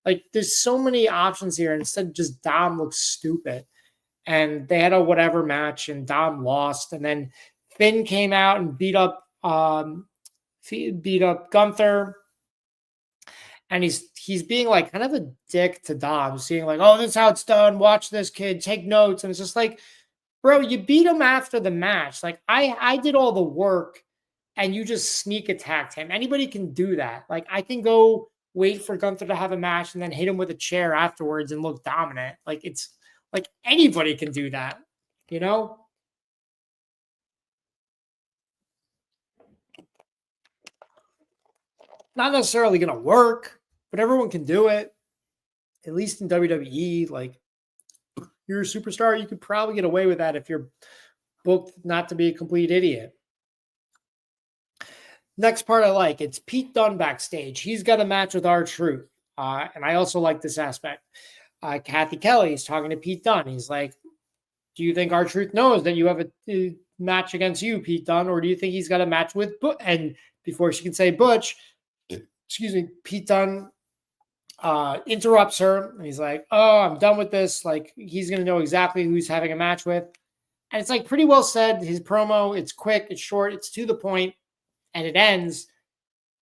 Like, there's so many options here. And instead, just Dom looks stupid. And they had a whatever match, and Dom lost. And then Finn came out and beat up Gunther. And he's being like kind of a dick to Dom, saying like, oh, this is how it's done. Watch this, kid. Take notes. And it's just like, bro, you beat him after the match. Like, I did all the work, and you just sneak attacked him. Anybody can do that. Like, I can go wait for Gunther to have a match and then hit him with a chair afterwards and look dominant. Like, it's like anybody can do that, not necessarily going to work, but everyone can do it. At least in WWE, like, you're a superstar, you could probably get away with that if you're booked not to be a complete idiot. Next part I like, it's Pete Dunne backstage. He's got a match with R-Truth. And I also like this aspect. Kathy Kelly is talking to Pete Dunne. He's like, do you think R-Truth knows that you have a match against you, Pete Dunne? Or do you think he's got a match with Butch? And before she can say Butch, Pete Dunne interrupts her. And he's like, oh, I'm done with this. Like, he's going to know exactly who he's having a match with. And it's like pretty well said. His promo, it's quick, it's short, it's to the point, and it ends.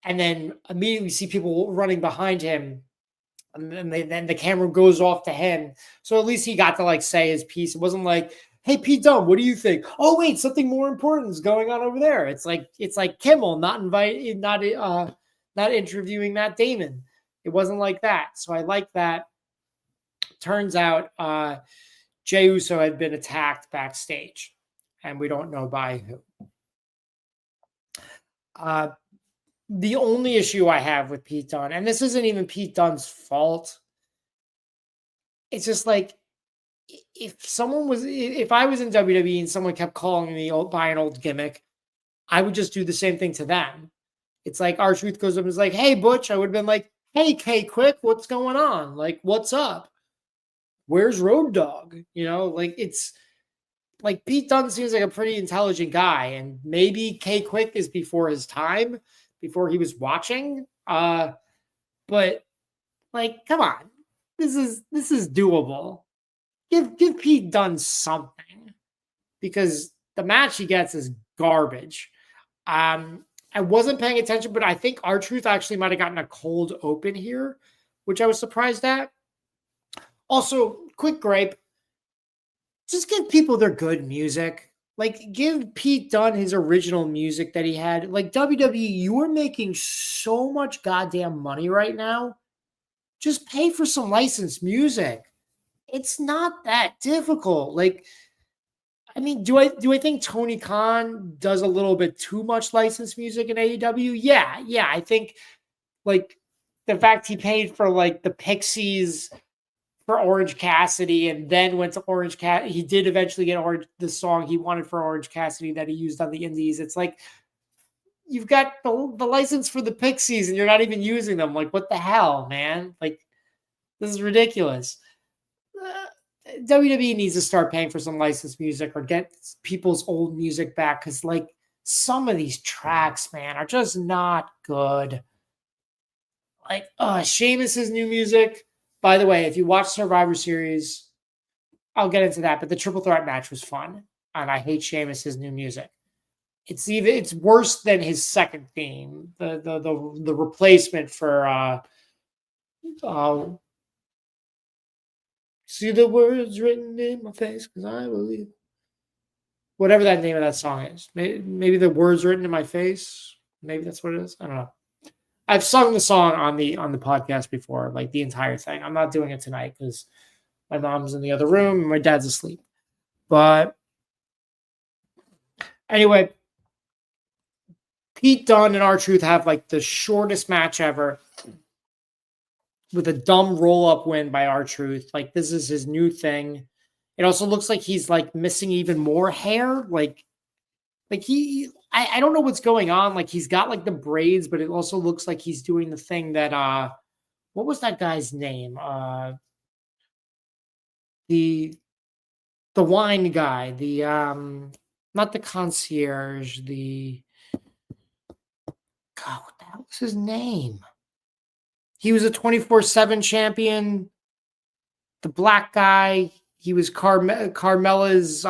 And then immediately see people running behind him. And then the camera goes off to him. So at least he got to like say his piece. It wasn't like, hey, Pete Dunne, what do you think? Oh, wait, something more important is going on over there. It's like Kimmel not interviewing Matt Damon. It wasn't like that. So I like that. Turns out Jey Uso had been attacked backstage, and we don't know by who. The only issue I have with Pete Dunne, and this isn't even Pete Dunne's fault, it's just like, if I was in WWE and someone kept calling me by an old gimmick, I would just do the same thing to them. It's like R-Truth goes up and is like, hey, Butch. I would have been like, hey, K-Quick, what's going on? Like, what's up? Where's Road Dogg? You know, like, it's like Pete Dunne seems like a pretty intelligent guy, and maybe K-Quick is before his time, before he was watching. But like, come on, this is doable. Give Pete Dunne something, because the match he gets is garbage. I wasn't paying attention, but I think R-Truth actually might have gotten a cold open here, which I was surprised at. Also, quick gripe, just give people their good music. Like, give Pete Dunne his original music that he had. Like, WWE, you are making so much goddamn money right now. Just pay for some licensed music. It's not that difficult. Like, I mean, do I think Tony Khan does a little bit too much licensed music in AEW? Yeah. I think, like, the fact he paid for, like, the Pixies for Orange Cassidy and then went to Orange Cassidy. He did eventually get the song he wanted for Orange Cassidy that he used on the Indies. It's like, you've got the license for the Pixies and you're not even using them. Like, what the hell, man? Like, this is ridiculous. WWE needs to start paying for some licensed music or get people's old music back, because, like, some of these tracks, man, are just not good. Like, Sheamus's new music. By the way, if you watch Survivor Series, I'll get into that, but the triple threat match was fun, and I hate Sheamus's new music. It's worse than his second theme, the replacement for see the words written in my face because I believe. Whatever that name of that song is. Maybe the words written in my face. Maybe that's what it is. I don't know. I've sung the song on the podcast before, like the entire thing. I'm not doing it tonight because my mom's in the other room and my dad's asleep. But anyway, Pete Dunne and R-Truth have like the shortest match ever, with a dumb roll-up win by R-Truth. Like, this is his new thing. It also looks like he's like missing even more hair. Like I don't know what's going on. Like, he's got like the braids, but it also looks like he's doing the thing that what was that guy's name? The wine guy, the not the concierge, the God, what the hell was his name? He was a 24/7 champion. The black guy. He was Carmella's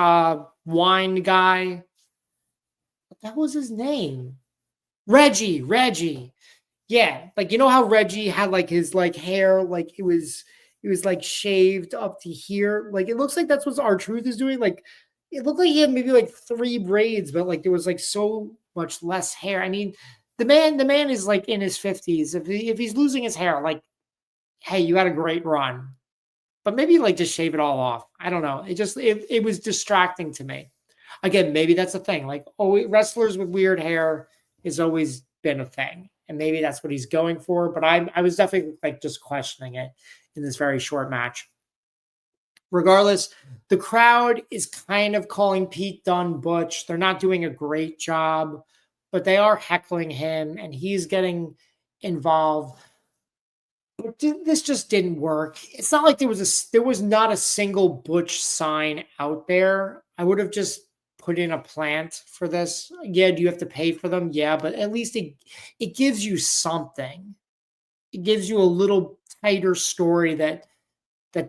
wine guy. What the hell was his name? Reggie. Yeah, like, you know how Reggie had like his like hair, like it was like shaved up to here. Like, it looks like that's what R-Truth is doing. Like, it looked like he had maybe like 3 braids, but like there was like so much less hair. I mean, the man is like in his 50s. If he's losing his hair, like, hey, you had a great run, but maybe like just shave it all off. I don't know. It was distracting to me. Again, maybe that's a thing. Like, wrestlers with weird hair has always been a thing. and maybe that's what he's going for. But I was definitely like just questioning it in this very short match. Regardless, the crowd is kind of calling Pete Dunne butch. They're not doing a great job, but they are heckling him, and he's getting involved. But this just didn't work. It's not like there was not a single butch sign out there. I would have just put in a plant for this. Yeah, do you have to pay for them? Yeah, but at least it gives you something. It gives you a little tighter story that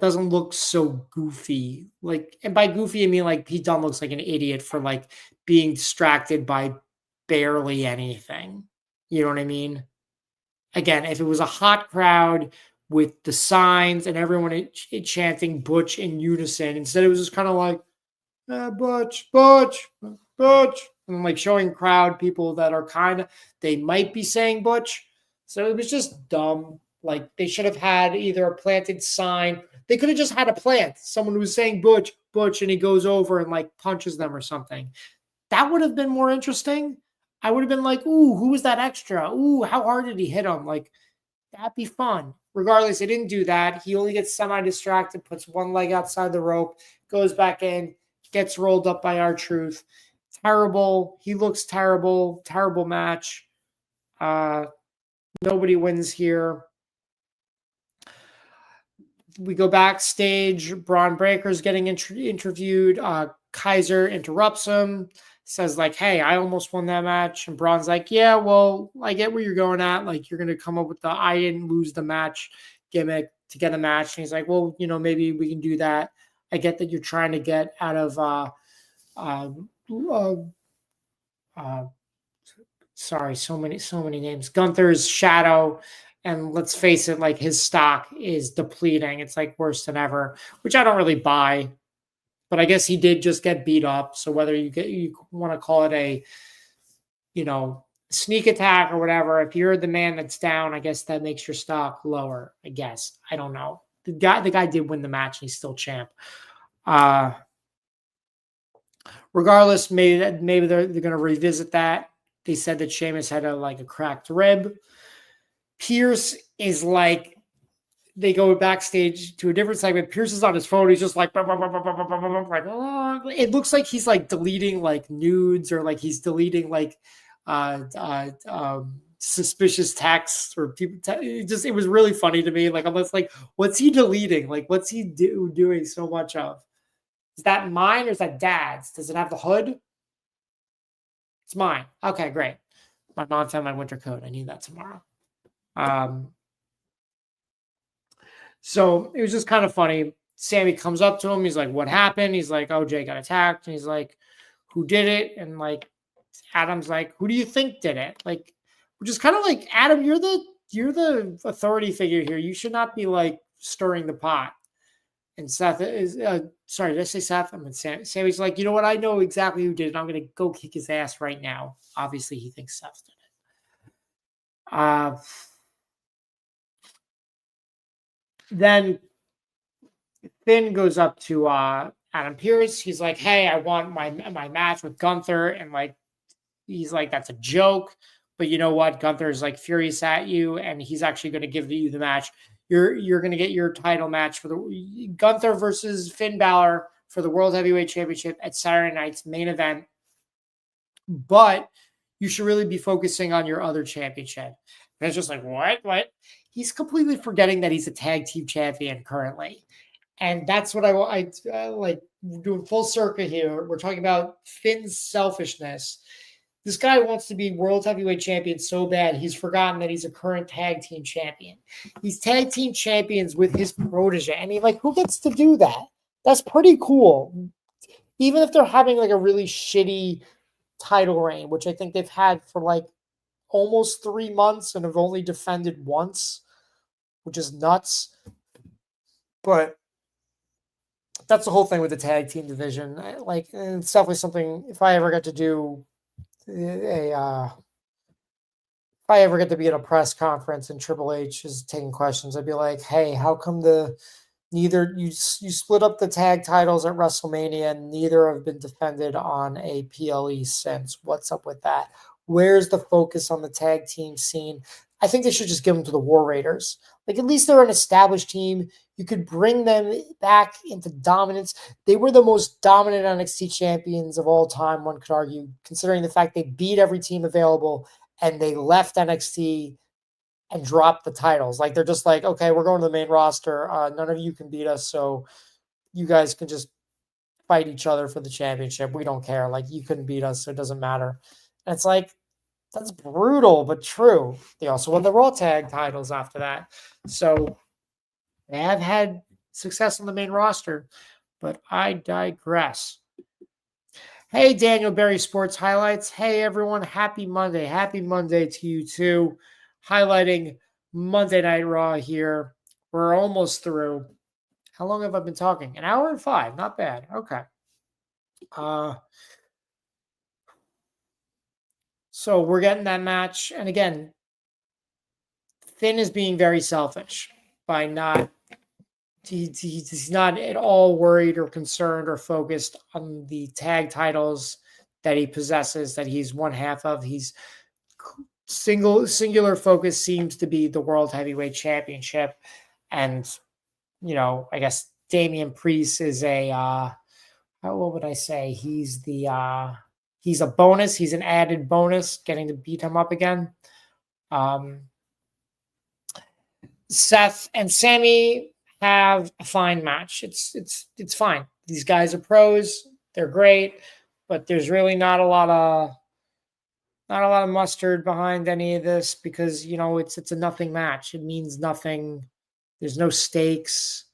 doesn't look so goofy. Like, and by goofy, I mean like Pete Dunne looks like an idiot for like being distracted by barely anything. You know what I mean? Again, if it was a hot crowd with the signs and everyone chanting Butch in unison, instead it was just kind of like, Butch, Butch, Butch, and like showing crowd people that are they might be saying Butch. So it was just dumb. Like they should have had either a planted sign. They could have just had a plant. Someone who's saying Butch, Butch, and he goes over and like punches them or something. That would have been more interesting. I would have been like, ooh, who was that extra? Ooh, how hard did he hit him? Like, that'd be fun. Regardless, he didn't do that. He only gets semi-distracted, puts one leg outside the rope, goes back in, gets rolled up by R-Truth. Terrible. He looks terrible. Terrible match. Nobody wins here. We go backstage. Braun Breaker's getting interviewed. Kaiser interrupts him. Says like, hey, I almost won that match. And Braun's like, yeah, well, I get where you're going at. Like, you're going to come up with the I didn't lose the match gimmick to get a match. And he's like, well, you know, maybe we can do that. I get that you're trying to get out of sorry, so many names. Gunther's shadow. And let's face it, like his stock is depleting. It's like worse than ever, which I don't really buy. But I guess he did just get beat up. So whether you want to call it a, sneak attack or whatever, if you're the man that's down, I guess that makes your stock lower. I guess. I don't know. The guy did win the match, and he's still champ. Regardless, maybe they're going to revisit that. They said that Sheamus had a cracked rib. Pierce is like. They go backstage to a different segment. Pierce is on his phone. He's just like, it looks like he's like deleting like nudes or like he's deleting like suspicious texts or people. It was really funny to me. Like, I'm just like, what's he deleting? Like, what's he doing so much of? Is that mine or is that Dad's? Does it have the hood? It's mine. Okay, great. My mom found my winter coat. I need that tomorrow. So it was just kind of funny. Sammy comes up to him. He's like, what happened? He's like, oh, Jay got attacked. And he's like, who did it? And like, Adam's like, who do you think did it? Like, which is kind of like, Adam, you're the authority figure here. You should not be like stirring the pot. And Seth is, sorry, did I say Seth? I mean, Sammy's like, you know what? I know exactly who did it. I'm going to go kick his ass right now. Obviously, he thinks Seth did it. Then Finn goes up to Adam Pearce. He's like, hey, I want my match with Gunther. And like, he's like, that's a joke. But you know what? Gunther is like furious at you. And he's actually going to give you the match. You're going to get your title match for the Gunther versus Finn Balor for the World Heavyweight Championship at Saturday night's main event. But you should really be focusing on your other championship. And it's just like, what? He's completely forgetting that he's a tag team champion currently. And that's what I like doing full circle here. We're talking about Finn's selfishness. This guy wants to be world heavyweight champion so bad, he's forgotten that he's a current tag team champion. He's tag team champions with his protege. I mean, like, who gets to do that? That's pretty cool. Even if they're having like a really shitty title reign, which I think they've had for like almost 3 months and have only defended once, which is nuts. But that's the whole thing with the tag team division. Like, it's definitely something, if I ever get to do if I ever get to be at a press conference and Triple H is taking questions, I'd be like, hey, how come you split up the tag titles at WrestleMania and neither have been defended on a PLE since? What's up with that? Where's the focus on the tag team scene? I think they should just give them to the War Raiders. Like, at least they're an established team. You could bring them back into dominance. They were the most dominant NXT champions of all time, one could argue, considering the fact they beat every team available and they left NXT and dropped the titles. Like, they're just like, okay, we're going to the main roster. None of you can beat us, so you guys can just fight each other for the championship. We don't care. Like, you couldn't beat us, so it doesn't matter. And it's like, that's brutal, but true. They also won the Raw tag titles after that. So they have had success on the main roster, but I digress. Hey, Daniel Berry Sports Highlights. Hey, everyone. Happy Monday. Happy Monday to you, too. Highlighting Monday Night Raw here. We're almost through. How long have I been talking? An hour and 5. Not bad. Okay. So we're getting that match. And again, Finn is being very selfish by not, he's not at all worried or concerned or focused on the tag titles that he possesses, that he's one half of. He's singular focus seems to be the World Heavyweight Championship. And, you know, I guess Damian Priest is what would I say? He's a bonus. He's an added bonus, getting to beat him up again. Seth and Sammy have a fine match. It's fine. These guys are pros. They're great, but there's really not a lot of mustard behind any of this because, you know, it's a nothing match. It means nothing. There's no stakes.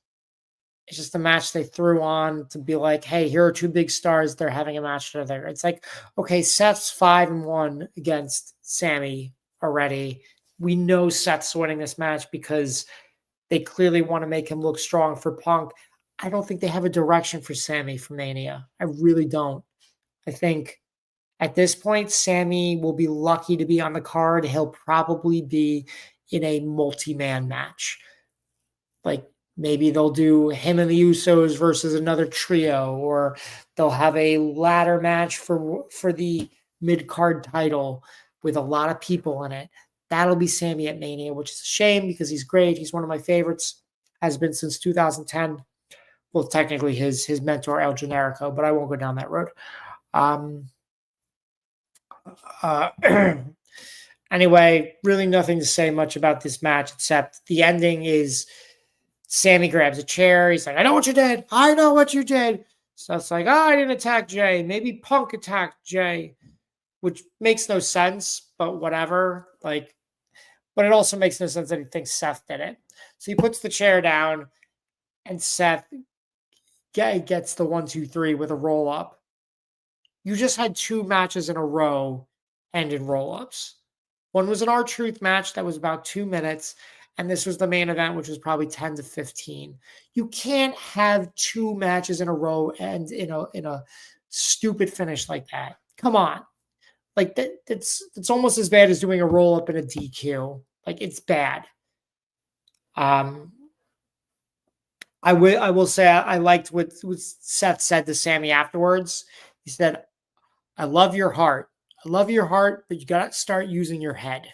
It's just a match they threw on to be like, hey, here are two big stars. They're having a match together. It's like, okay, Seth's 5-1 against Sammy already. We know Seth's winning this match because they clearly want to make him look strong for Punk. I don't think they have a direction for Sammy for Mania. I really don't. I think at this point, Sammy will be lucky to be on the card. He'll probably be in a multi-man match. Like, maybe they'll do him and the Usos versus another trio, or they'll have a ladder match for the mid-card title with a lot of people in it. That'll be Sammy at Mania, which is a shame because he's great. He's one of my favorites, has been since 2010. Well, technically his mentor, El Generico, but I won't go down that road. Anyway, really nothing to say much about this match except the ending is Sammy grabs a chair. He's like, I know what you did. I know what you did. So it's like, I didn't attack Jay. Maybe Punk attacked Jay, which makes no sense, but whatever. Like, but it also makes no sense that he thinks Seth did it. So he puts the chair down, and Seth gets the 1, 2, 3 with a roll up. You just had 2 matches in a row end in roll ups. One was an R-Truth match that was about 2 minutes. And this was the main event, which was probably 10 to 15. You can't have 2 matches in a row and in a stupid finish like that. Come on. Like it's almost as bad as doing a roll up in a DQ. Like, it's bad. I will say I liked what Seth said to Sammy afterwards. He said, I love your heart. I love your heart, but you got to start using your head.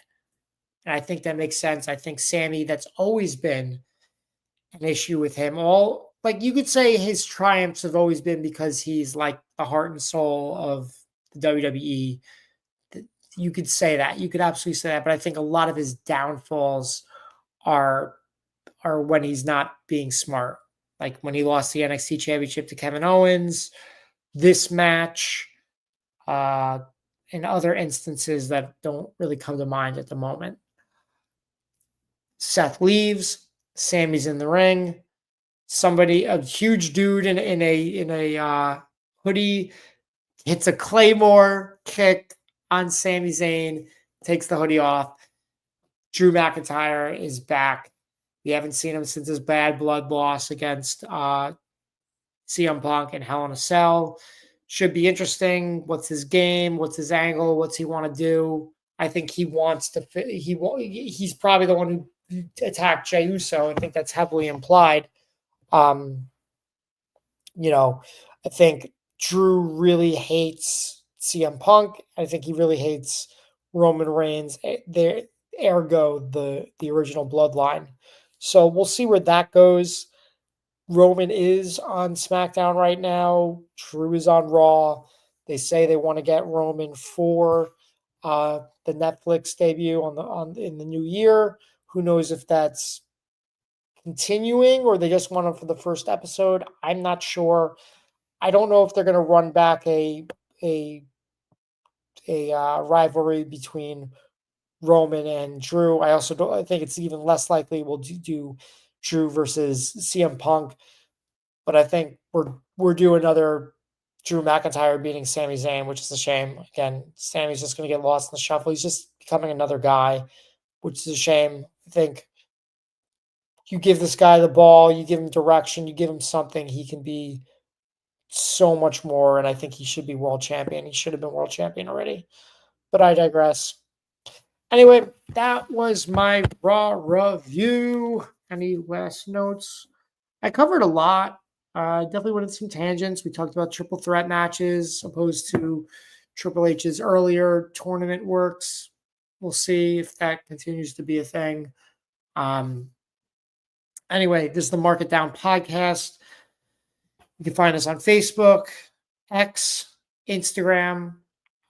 And I think that makes sense. I think Sammy, that's always been an issue with him. Like, you could say his triumphs have always been because he's like the heart and soul of the WWE. You could say that. You could absolutely say that. But I think a lot of his downfalls are when he's not being smart. Like when he lost the NXT Championship to Kevin Owens, this match, and other instances that don't really come to mind at the moment. Seth leaves. Sammy's in the ring. A huge dude in a hoodie hits a Claymore kick on Sami Zayn, takes the hoodie off. Drew McIntyre is back. We haven't seen him since his bad blood loss against CM Punk and Hell in a Cell. Should be interesting. What's his game? What's his angle? What's he want to do? I think he wants to. He's probably the one who attacked Jey Uso. I think that's heavily implied. I think Drew really hates CM Punk. I think he really hates Roman Reigns, ergo the original bloodline. So we'll see where that goes. Roman is on SmackDown right now. Drew is on Raw. They say they want to get Roman for the Netflix debut in the new year. Who knows if that's continuing or they just want him for the first episode? I'm not sure. I don't know if they're going to run back a rivalry between Roman and Drew. I also don't. I think it's even less likely we'll do Drew versus CM Punk. But I think we're due another Drew McIntyre beating Sami Zayn, which is a shame. Again, Sami's just going to get lost in the shuffle. He's just becoming another guy, which is a shame. I think you give this guy the ball, you give him direction, you give him something, he can be so much more. And I think he should be world champion. He should have been world champion already. But I digress. Anyway, that was my Raw review. Any last notes? I covered a lot. Definitely went into some tangents. We talked about triple threat matches opposed to Triple H's earlier tournament works. We'll see if that continues to be a thing. Anyway, this is the Mark It Down podcast. You can find us on Facebook, X, Instagram.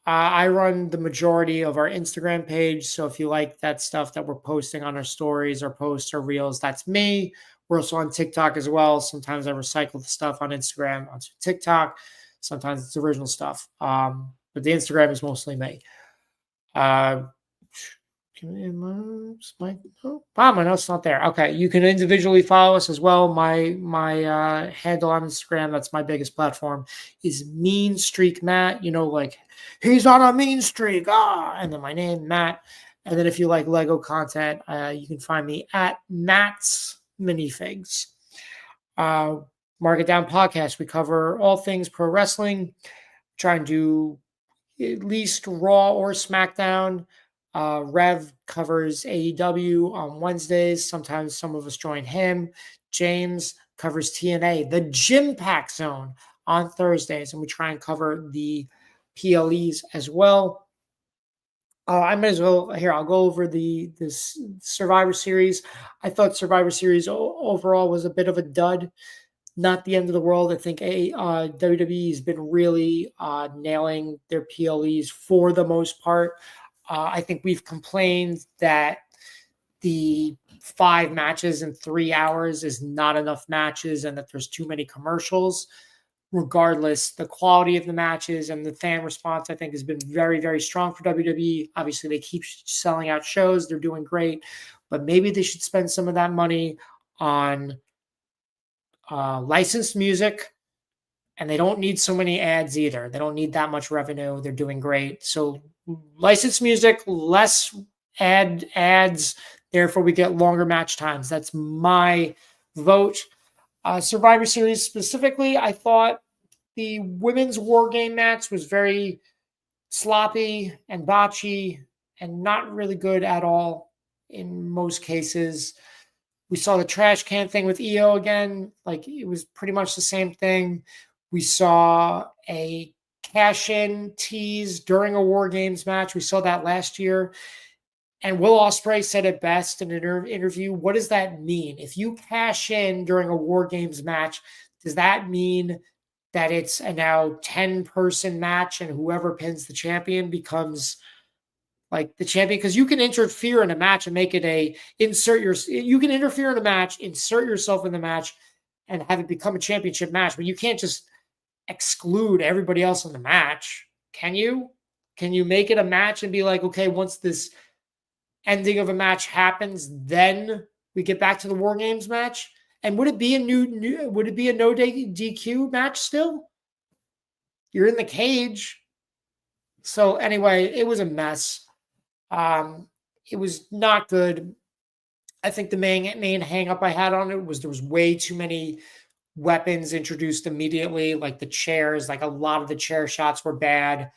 I run the majority of our Instagram page. So if you like that stuff that we're posting on our stories or posts or reels, that's me. We're also on TikTok as well. Sometimes I recycle the stuff on Instagram onto TikTok. Sometimes it's original stuff. But the Instagram is mostly me. My note's not there. Okay, you can individually follow us as well. My handle on Instagram, that's my biggest platform, is Mean Streak Matt. You know, like he's on a mean streak. And then my name, Matt. And then if you like Lego content, you can find me at Matt's Minifigs. Mark It Down podcast. We cover all things pro wrestling. Try and do at least Raw or SmackDown. Rev covers AEW on Wednesdays. Sometimes some of us join him. James covers TNA, the Gym Pack Zone, on Thursdays, and we try and cover the PLEs as well. I might as well here. I'll go over this Survivor Series. I thought Survivor Series overall was a bit of a dud. Not the end of the world. I think WWE has been really nailing their PLEs for the most part. I think we've complained that the 5 matches in 3 hours is not enough matches and that there's too many commercials. Regardless, the quality of the matches and the fan response, I think, has been very, very strong for WWE. Obviously, they keep selling out shows. They're doing great. But maybe they should spend some of that money on licensed music. And they don't need so many ads either. They don't need that much revenue. They're doing great. So licensed music, less ads. Therefore, we get longer match times. That's my vote. Survivor Series specifically, I thought the women's war game match was very sloppy and botchy and not really good at all in most cases. We saw the trash can thing with EO again. Like, it was pretty much the same thing. We saw a cash-in tease during a War Games match. We saw that last year. And Will Ospreay said it best in an interview. What does that mean? If you cash in during a War Games match, does that mean that it's a now 10-person match and whoever pins the champion becomes like the champion? Because you can interfere in a match and make it you can interfere in a match, insert yourself in the match, and have it become a championship match. But you can't just exclude everybody else in the match. Can you? Can you make it a match and be like, okay, once this ending of a match happens, then we get back to the War Games match? And would it be a would it be a no DQ match still? You're in the cage. So anyway, it was a mess. It was not good. I think the main hang up I had on it was there was way too many weapons introduced immediately, like the chairs. Like, a lot of the chair shots were bad.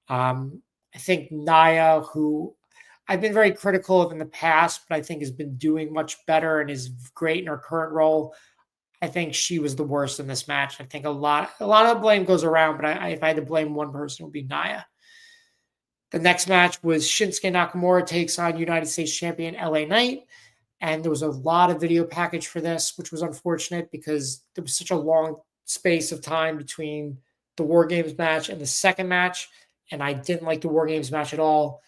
I think Nia, who I've been very critical of in the past, but I think has been doing much better and is great in her current role. I think she was the worst in this match. I think a lot of blame goes around, but if I had to blame one person, it would be Nia. The next match was Shinsuke Nakamura takes on United States champion LA Knight. And there was a lot of video package for this, which was unfortunate because there was such a long space of time between the War Games match and the second match. And I didn't like the War Games match at all.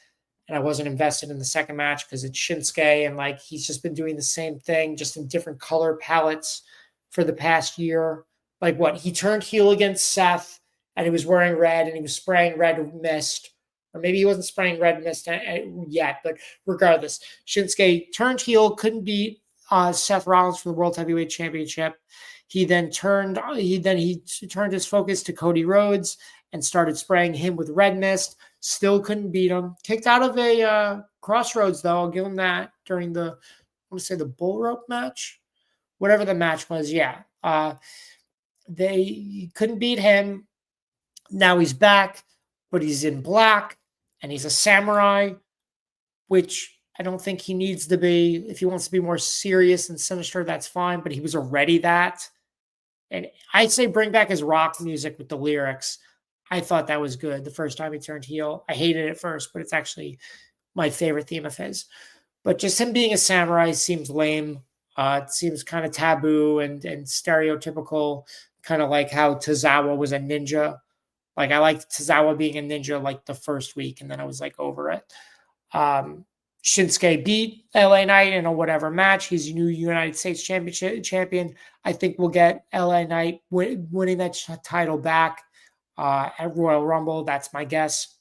And I wasn't invested in the second match because it's Shinsuke. And like, he's just been doing the same thing, just in different color palettes for the past year. Like what? He turned heel against Seth and he was wearing red and he was spraying red mist. Or maybe he wasn't spraying red mist yet, but regardless, Shinsuke turned heel, couldn't beat Seth Rollins for the World Heavyweight Championship. He turned his focus to Cody Rhodes and started spraying him with red mist. Still couldn't beat him. Kicked out of a Crossroads, though. I'll give him that during the, I want to say the bull rope match, whatever the match was. Yeah, they couldn't beat him. Now he's back, but he's in black and he's a samurai, which I don't think he needs to be. If he wants to be more serious and sinister, that's fine, but he was already that. And I'd say bring back his rock music with the lyrics. I thought that was good the first time he turned heel. I hated it at first, but it's actually my favorite theme of his. But just him being a samurai seems lame. It seems kind of taboo and stereotypical, kind of like how Tozawa was a ninja. Like, I liked Tozawa being a ninja like the first week, and then I was like over it. Shinsuke beat LA Knight in a whatever match. He's a new United States champion. I think we'll get LA Knight winning that title back at Royal Rumble. That's my guess.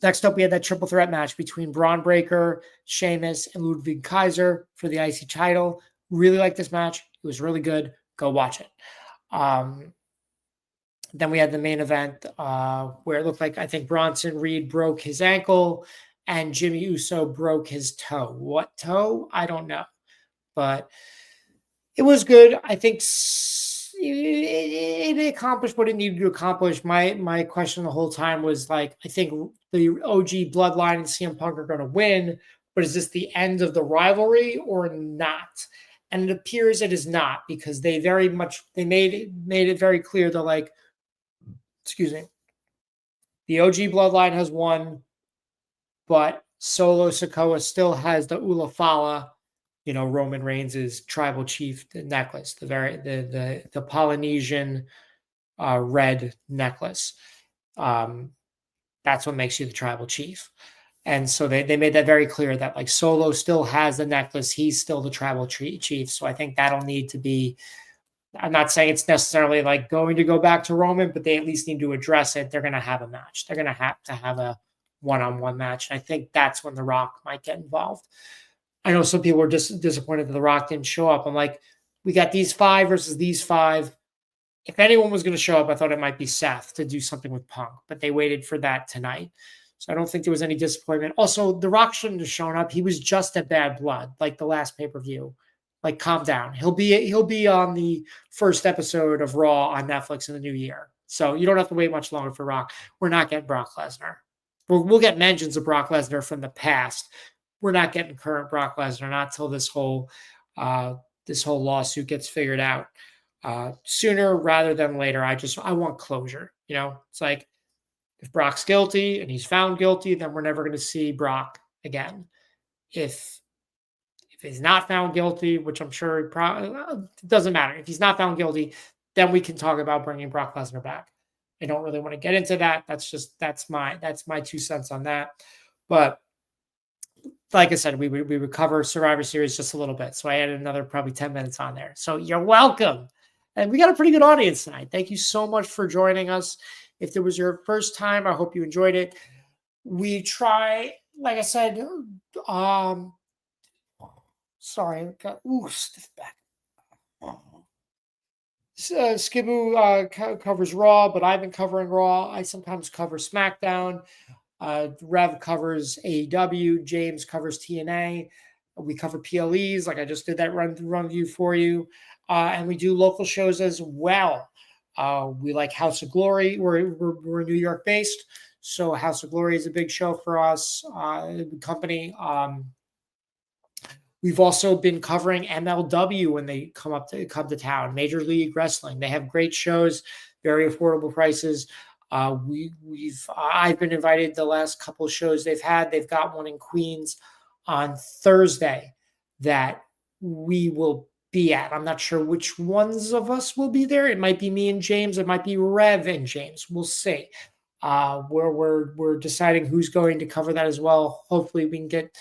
Next up, we had that triple threat match between Braun Breaker, Sheamus, and Ludwig Kaiser for the IC title. Really liked this match. It was really good. Go watch it. Then we had the main event where it looked like, I think Bronson Reed broke his ankle and Jimmy Uso broke his toe. What toe? I don't know. But it was good. I think it accomplished what it needed to accomplish. My question the whole time was like, I think the OG Bloodline and CM Punk are going to win, but is this the end of the rivalry or not? And it appears it is not, because they made it very clear that, like, excuse me, the OG Bloodline has won, but Solo Sikoa still has the Ulafala, Roman Reigns' tribal chief necklace, the Polynesian red necklace. That's what makes you the tribal chief. And so they made that very clear that, like, Solo still has the necklace. He's still the tribal chief. So I think that'll need to be, I'm not saying it's necessarily like going to go back to Roman, but they at least need to address it. They're going to have a match. They're going to have a one-on-one match. And I think that's when The Rock might get involved. I know some people were disappointed that The Rock didn't show up. I'm like, we got these 5 versus these 5. If anyone was going to show up, I thought it might be Seth to do something with Punk, but they waited for that tonight. So I don't think there was any disappointment. Also, The Rock shouldn't have shown up. He was just at Bad Blood, like the last pay-per-view. Like, calm down. He'll be on the first episode of Raw on Netflix in the new year. So you don't have to wait much longer for Rock. We're not getting Brock Lesnar. We'll get mentions of Brock Lesnar from the past. We're not getting current Brock Lesnar, not till this whole lawsuit gets figured out. Sooner rather than later. I want closure. It's like, if Brock's guilty and he's found guilty, then we're never going to see Brock again. If he's not found guilty, which I'm sure it doesn't matter. If he's not found guilty, then we can talk about bringing Brock Lesnar back. I don't really want to get into that. That's my 2 cents on that. But like I said, we would cover Survivor Series just a little bit. So I added another probably 10 minutes on there. So you're welcome. And we got a pretty good audience tonight. Thank you so much for joining us. If it was your first time, I hope you enjoyed it. We try, like I said, sorry, I got stiff back. Skibu covers Raw, but I've been covering Raw. I sometimes cover SmackDown. Rev covers AEW. James covers TNA. We cover PLEs, like I just did that run view for you. And we do local shows as well. We like House of Glory. We're New York based, so House of Glory is a big show for us. Company. We've also been covering MLW when they come to town. Major League Wrestling. They have great shows, very affordable prices. I've been invited the last couple of shows they've had. They've got one in Queens on Thursday that we will be at. I'm not sure which ones of us will be there. It might be me and James. It might be Rev and James. We'll see. We're deciding who's going to cover that as well. Hopefully we can get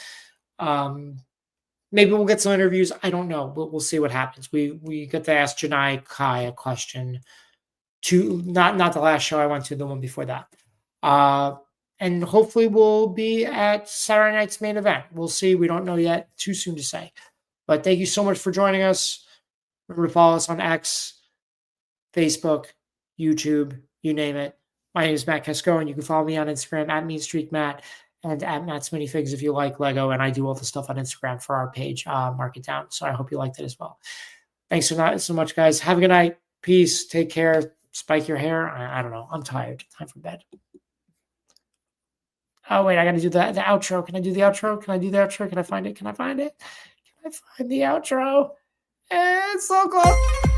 maybe we'll get some interviews. I don't know. We'll see what happens. We get to ask Janai Kai a question. Not the last show I went to, the one before that. And hopefully we'll be at Saturday night's main event. We'll see. We don't know yet. Too soon to say. But thank you so much for joining us. Remember to follow us on X, Facebook, YouTube, you name it. My name is Matt Casco, and you can follow me on Instagram at MeanStreakMatt and at Matt's Minifigs if you like Lego. And I do all the stuff on Instagram for our page, Mark It Down. So I hope you liked it as well. Thanks so much, guys. Have a good night. Peace. Take care. Spike your hair. I don't know. I'm tired. Time for bed. Oh, wait. I got to do the outro. Can I do the outro? Can I do the outro? Can I find it? Can I find it? Can I find the outro? It's so close.